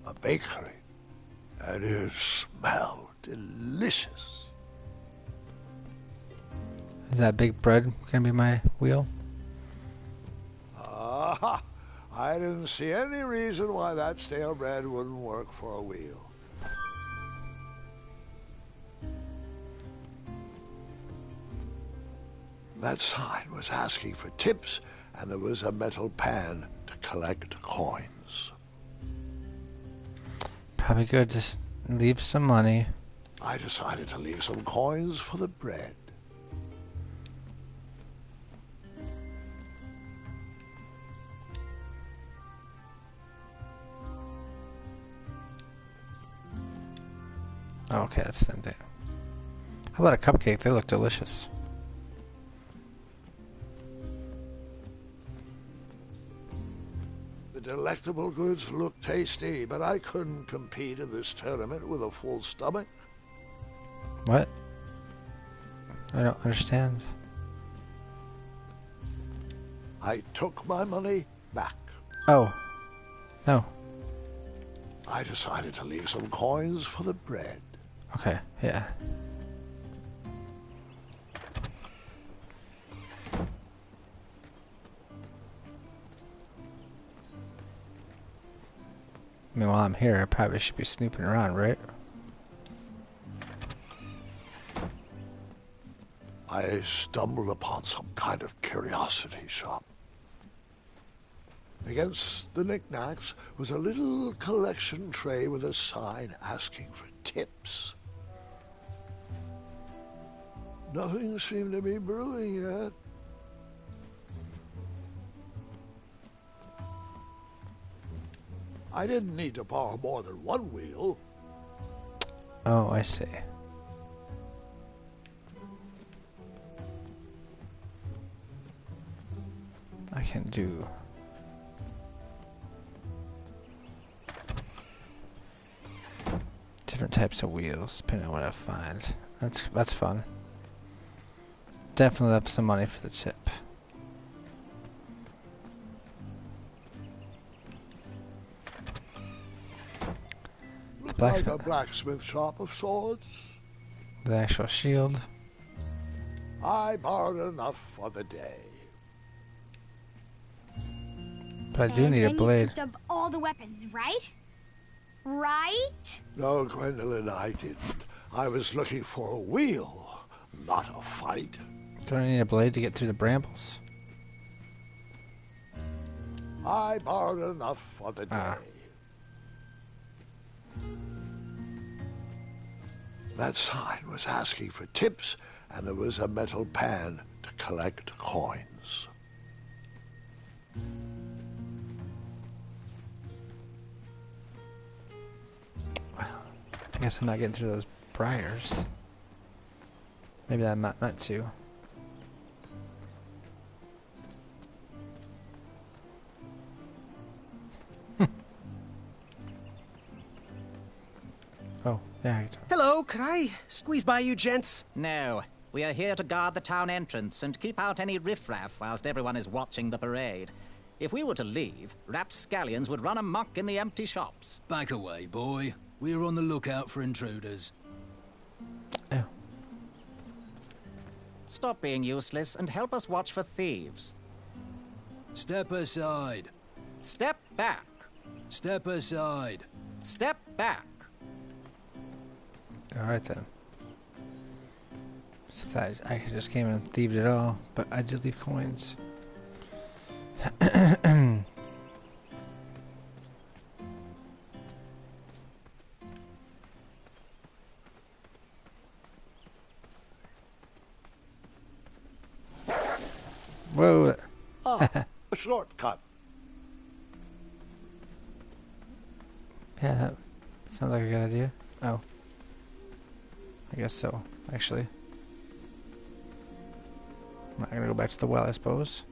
A bakery, and it smelled delicious. Is that big bread gonna be my wheel? Aha! I didn't see any reason why that stale bread wouldn't work for a wheel. That sign was asking for tips, and there was a metal pan to collect coins. Probably good. Just leave some money. I decided to leave some coins for the bread. Oh, okay, that's the same thing. How about a cupcake? They look delicious. The delectable goods looked tasty, but I couldn't compete in this tournament with a full stomach. What? I don't understand. I took my money back. Oh. No. I decided to leave some coins for the bread. Okay, yeah. I mean, while I'm here, I probably should be snooping around, right? I stumbled upon some kind of curiosity shop. Against the knickknacks was a little collection tray with a sign asking for tips. Nothing seemed to be brewing yet. I didn't need to borrow more than one wheel. Oh, I see. I can do... different types of wheels, depending on what I find. That's fun. Definitely left some money for the tip. Looked like a Blacksmith. blacksmith shop of sorts. The actual shield. I borrowed enough for the day. But I do need a And then you blade. scooped up all the weapons, right? Right? No, Gwendolyn, I didn't. I was looking for a wheel, not a fight. Do I need a blade to get through the brambles? I borrowed enough for the day. Ah. That sign was asking for tips, and there was a metal pan to collect coins. I guess I'm not getting through those briars. Maybe I'm not meant to. Oh, yeah, I can talk. Hello, could I squeeze by you gents? No, we are here to guard the town entrance and keep out any riffraff whilst everyone is watching the parade. If we were to leave, rapscallions would run amok in the empty shops. Back away, boy. We're on the lookout for intruders. Oh. Stop being useless and help us watch for thieves. Step aside. Step back. Step aside. Step back. Alright then. So I just came and thieved it all, but I did leave coins. Whoa. Ah, a shortcut. Yeah, that sounds like a good idea. Oh. I guess so, actually. I'm not gonna go back to the well, I suppose.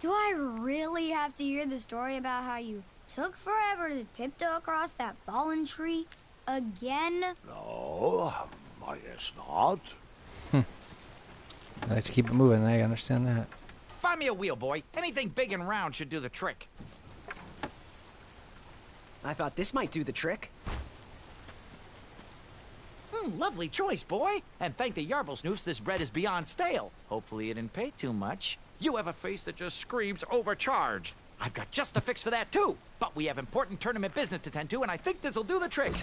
Do I really have to hear the story about how you took forever to tiptoe across that fallen tree again? No, I guess not. I like to keep it moving, I understand that. Find me a wheel, boy. Anything big and round should do the trick. I thought this might do the trick. Lovely choice, boy. And thank the Yarblesnoofs, this bread is beyond stale. Hopefully you didn't pay too much. You have a face that just screams overcharged. I've got just the fix for that, too. But we have important tournament business to tend to, and I think this'll do the trick.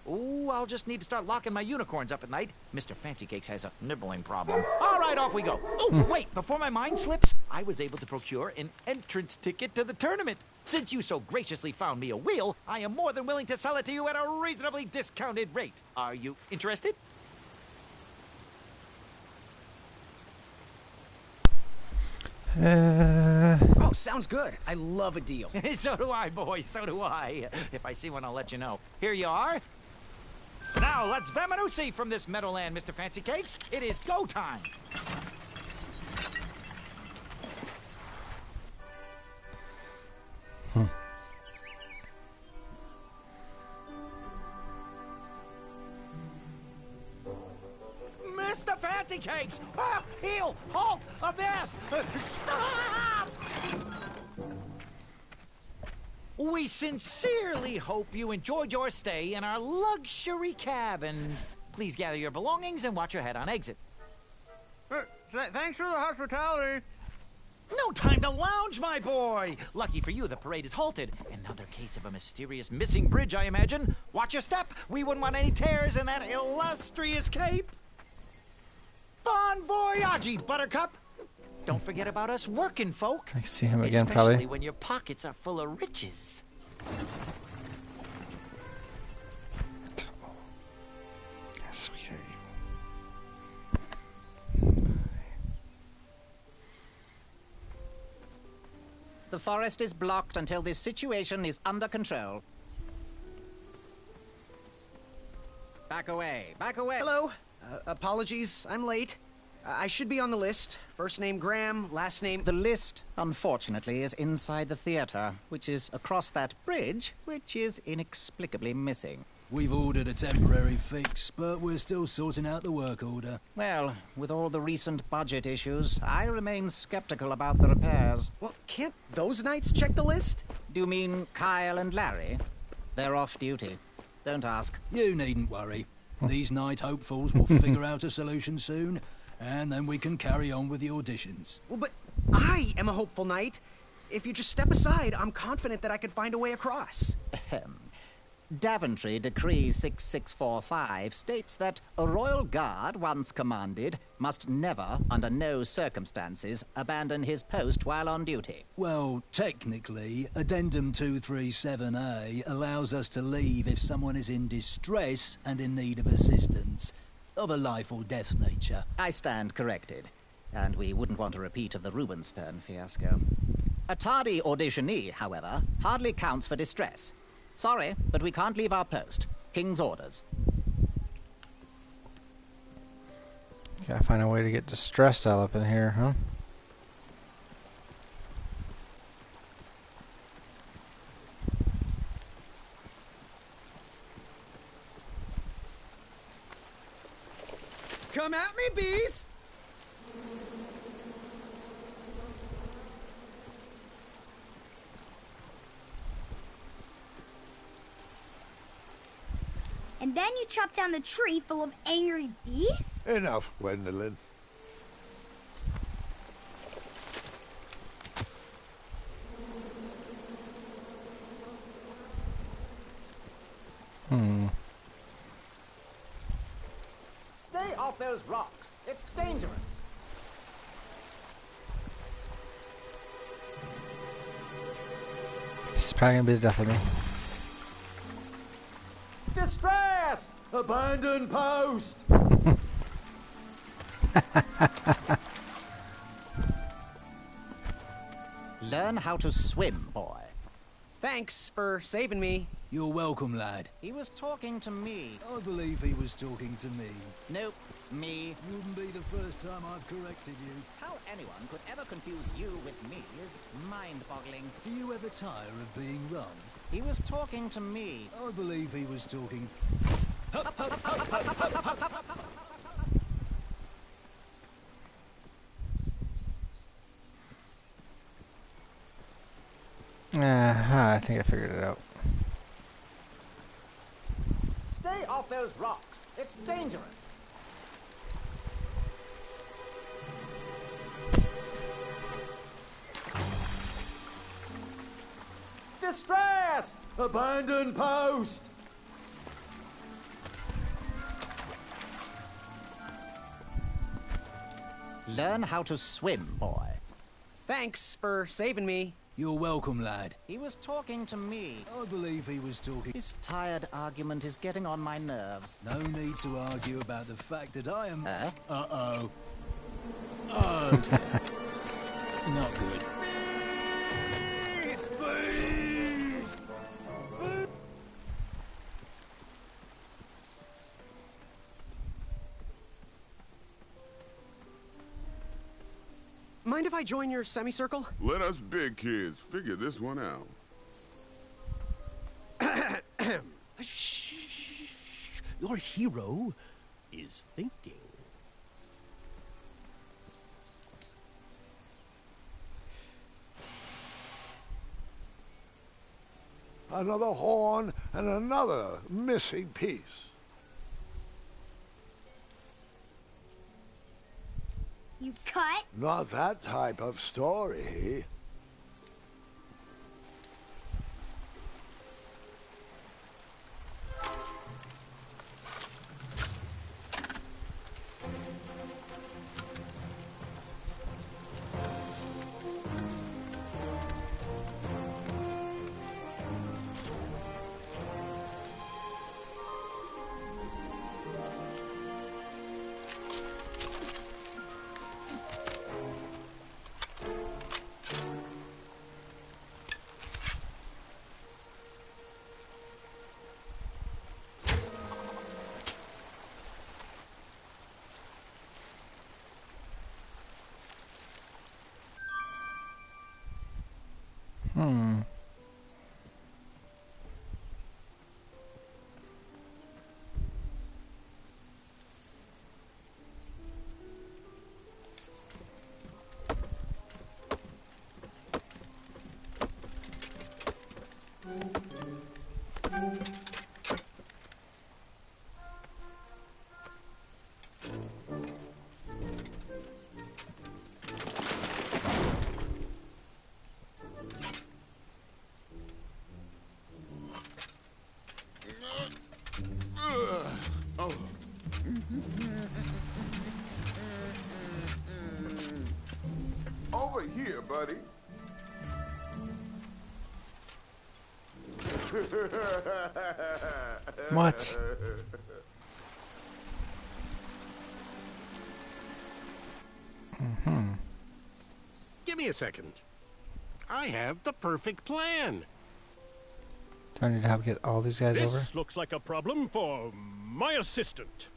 Ooh, I'll just need to start locking my unicorns up at night. Mr. Fancy Cakes has a nibbling problem. All right, off we go. Oh, wait, before my mind slips, I was able to procure an entrance ticket to the tournament. Since you so graciously found me a wheel, I am more than willing to sell it to you at a reasonably discounted rate. Are you interested? Oh, sounds good. I love a deal. So do I, boy, so do I. If I see one, I'll let you know. Here you are. Now, let's Vamanusi from this meadowland, Mr. Fancy Cakes. It is go time. Mr. Fancy Cakes! Ah, heel! Halt! Avast! Stop! We sincerely hope you enjoyed your stay in our luxury cabin. Please gather your belongings and watch your head on exit. Thanks for the hospitality. No time to lounge, my boy! Lucky for you, the parade is halted. Another case of a mysterious missing bridge, I imagine. Watch your step. We wouldn't want any tears in that illustrious cape. Bon voyage, Buttercup! Don't forget about us working folk. I see him again, Especially probably. when your pockets are full of riches. How sweet are you? The forest is blocked until this situation is under control. Back away, back away. Hello. Apologies, I'm late. I should be on the list. First name Graham, last name... The list, unfortunately, is inside the theater, which is across that bridge, which is inexplicably missing. We've ordered a temporary fix, but we're still sorting out the work order. Well, with all the recent budget issues, I remain skeptical about the repairs. Well, can't those knights check the list? Do you mean Kyle and Larry? They're off duty. Don't ask. You needn't worry. These night hopefuls will figure out a solution soon, and then we can carry on with the auditions. Well, but I am a hopeful knight. If you just step aside, I'm confident that I could find a way across. Daventry Decree 6645 states that a royal guard, once commanded, must never, under no circumstances, abandon his post while on duty. Well, technically, Addendum 237A allows us to leave if someone is in distress and in need of assistance, of a life or death nature. I stand corrected, and we wouldn't want a repeat of the Rubenstern fiasco. A tardy auditionee, however, hardly counts for distress. Sorry, but we can't leave our post. King's orders. Gotta find a way to get distressed all up in here, huh? And then you chop down the tree full of angry bees? Enough, Gwendolyn. Stay off those rocks. It's dangerous. This is probably gonna be the death of me. Distress! Abandon post! Learn how to swim, boy. Thanks for saving me. You're welcome, lad. He was talking to me. I believe he was talking to me. Nope, me. Wouldn't be the first time I've corrected you. How anyone could ever confuse you with me is mind-boggling. Do you ever tire of being wrong? He was talking to me. I believe he was talking... I think I figured it out. Stay off those rocks. It's dangerous. Distress! Abandon post! Learn how to swim, boy. Thanks for saving me. You're welcome, lad. He was talking to me. I believe he was talking... This tired argument is getting on my nerves. No need to argue about the fact that I am... Huh? Uh-oh. Oh, dear. Not good. Please, please! Mind if I join your semicircle? Let us big kids figure this one out. Shh. Your hero is thinking. Another horn and another missing piece. You cut? Not that type of story. Over here, buddy. What? Give me a second. I have the perfect plan. Do I need to help get all these guys over? This looks like a problem for my assistant.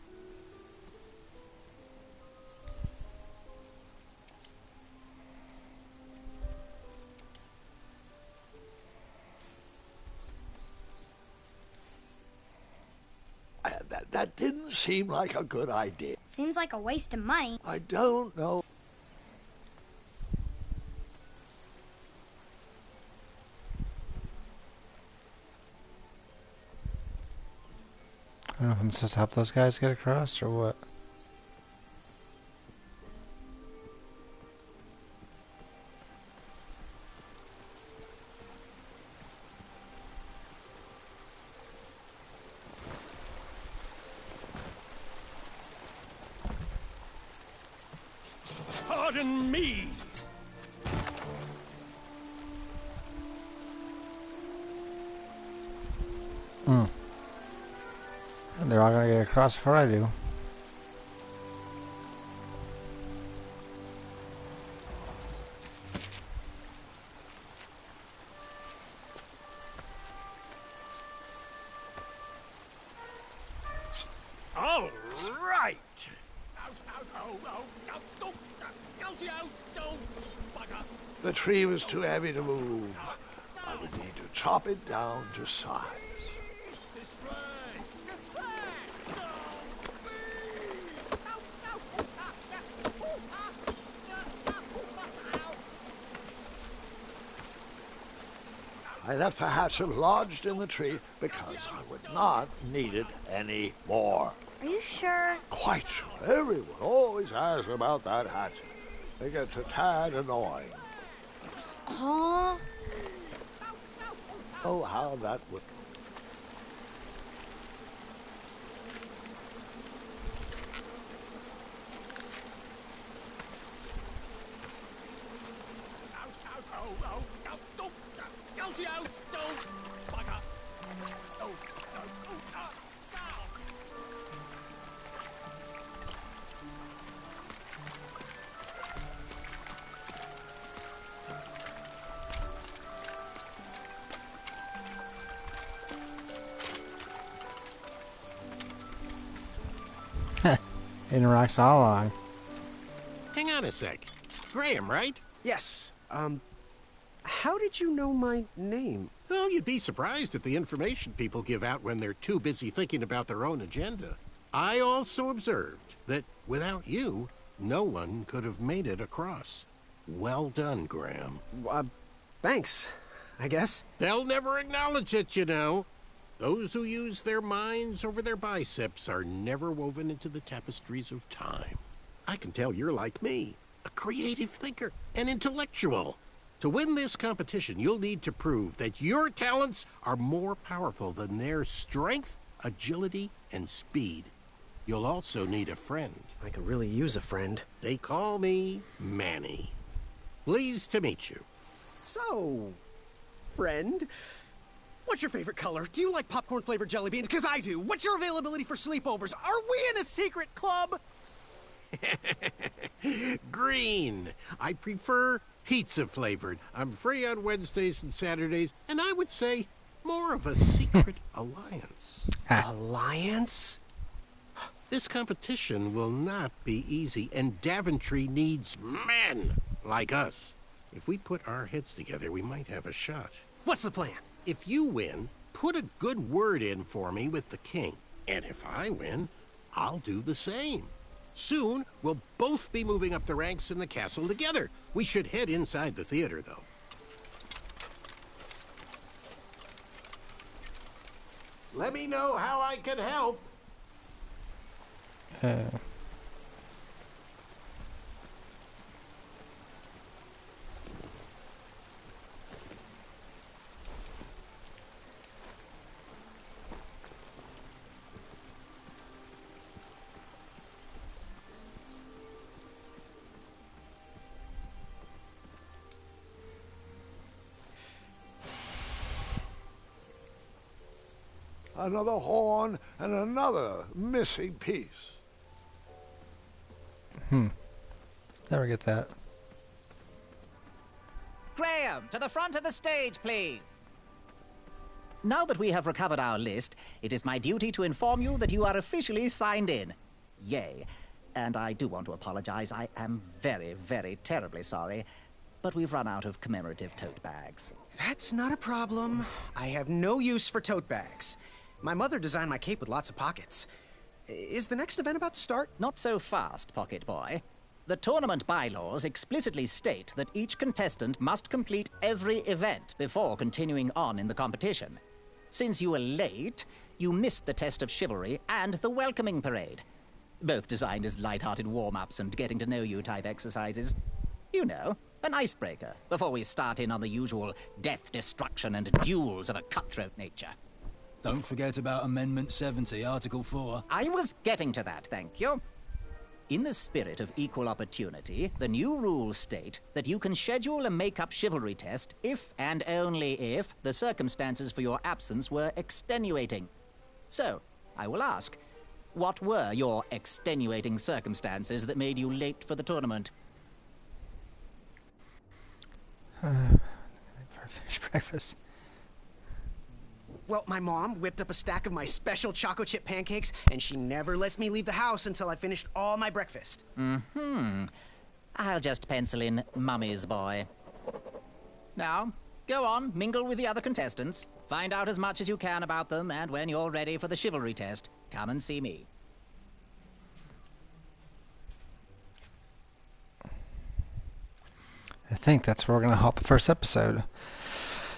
That didn't seem like a good idea. Seems like a waste of money. I don't know. know if I'm supposed to help those guys get across or what. Pardon me. And they're all gonna get across before I do. All right. The tree was too heavy to move. I would need to chop it down to size. I left the hatchet lodged in the tree because I would not need it any more. Are you sure? Quite sure. Everyone always asks about that hatchet. It gets a tad annoying. Huh? Oh, how that would... Interacts all along. Hang on a sec. Graham, right? Yes. How did you know my name? Well, you'd be surprised at the information people give out when they're too busy thinking about their own agenda. I also observed that without you, no one could have made it across. Well done, Graham. Thanks, I guess. They'll never acknowledge it, you know. Those who use their minds over their biceps are never woven into the tapestries of time. I can tell you're like me, a creative thinker, an intellectual. To win this competition, you'll need to prove that your talents are more powerful than their strength, agility, and speed. You'll also need a friend. I could really use a friend. They call me Manny. Pleased to meet you. So, friend, what's your favorite color? Do you like popcorn-flavored jelly beans? Because I do. What's your availability for sleepovers? Are we in a secret club? Green. I prefer pizza-flavored. I'm free on Wednesdays and Saturdays, and I would say more of a secret alliance. Alliance? This competition will not be easy, and Daventry needs men like us. If we put our heads together, we might have a shot. What's the plan? If you win, put a good word in for me with the king. And if I win, I'll do the same. Soon, we'll both be moving up the ranks in the castle together. We should head inside the theater, though. Let me know how I can help. Another horn and another missing piece. Never get that. Graham, to the front of the stage, please. Now that we have recovered our list, it is my duty to inform you that you are officially signed in. Yay. And I do want to apologize. I am very, very terribly sorry. But we've run out of commemorative tote bags. That's not a problem. I have no use for tote bags. My mother designed my cape with lots of pockets. Is the next event about to start? Not so fast, Pocket Boy. The tournament bylaws explicitly state that each contestant must complete every event before continuing on in the competition. Since you were late, you missed the test of chivalry and the welcoming parade. Both designed as light-hearted warm-ups and getting-to-know-you type exercises. You know, an icebreaker before we start in on the usual death, destruction, and duels of a cutthroat nature. Don't forget about Amendment 70, Article 4. I was getting to that, thank you. In the spirit of equal opportunity, the new rules state that you can schedule a make-up chivalry test if and only if the circumstances for your absence were extenuating. So, I will ask, what were your extenuating circumstances that made you late for the tournament? Breakfast. Well, my mom whipped up a stack of my special chocolate chip pancakes, and she never lets me leave the house until I finished all my breakfast. I'll just pencil in Mummy's boy. Now, go on, mingle with the other contestants. Find out as much as you can about them, and when you're ready for the chivalry test, come and see me. I think that's where we're going to halt the first episode.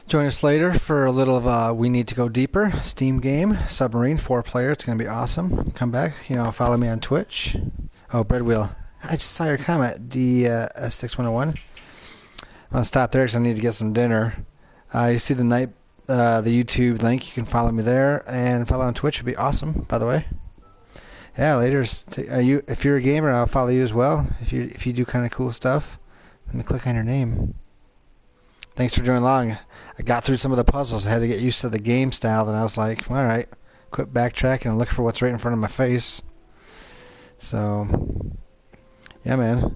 Join us later for a little of We Need to Go Deeper Steam game, Submarine, 4-player. It's going to be awesome. Come back, follow me on Twitch. Oh, Bread Wheel. I just saw your comment, DS6101. I'm going to stop there because I need to get some dinner. You see the YouTube link. You can follow me there, and follow on Twitch would be awesome, by the way. Yeah, later. If you're a gamer, I'll follow you as well. If you do kind of cool stuff, let me click on your name. Thanks for joining along. I got through some of the puzzles. I had to get used to the game style. Then I was like, all right, quit backtracking and look for what's right in front of my face. So, yeah, man.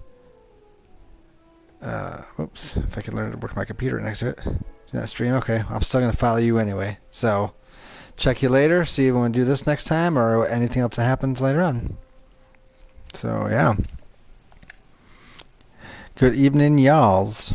Oops. If I can learn to work my computer next to it. Do not stream. Okay. I'm still going to follow you anyway. So, check you later. See if we want to do this next time or anything else that happens later on. So, yeah. Good evening, y'alls.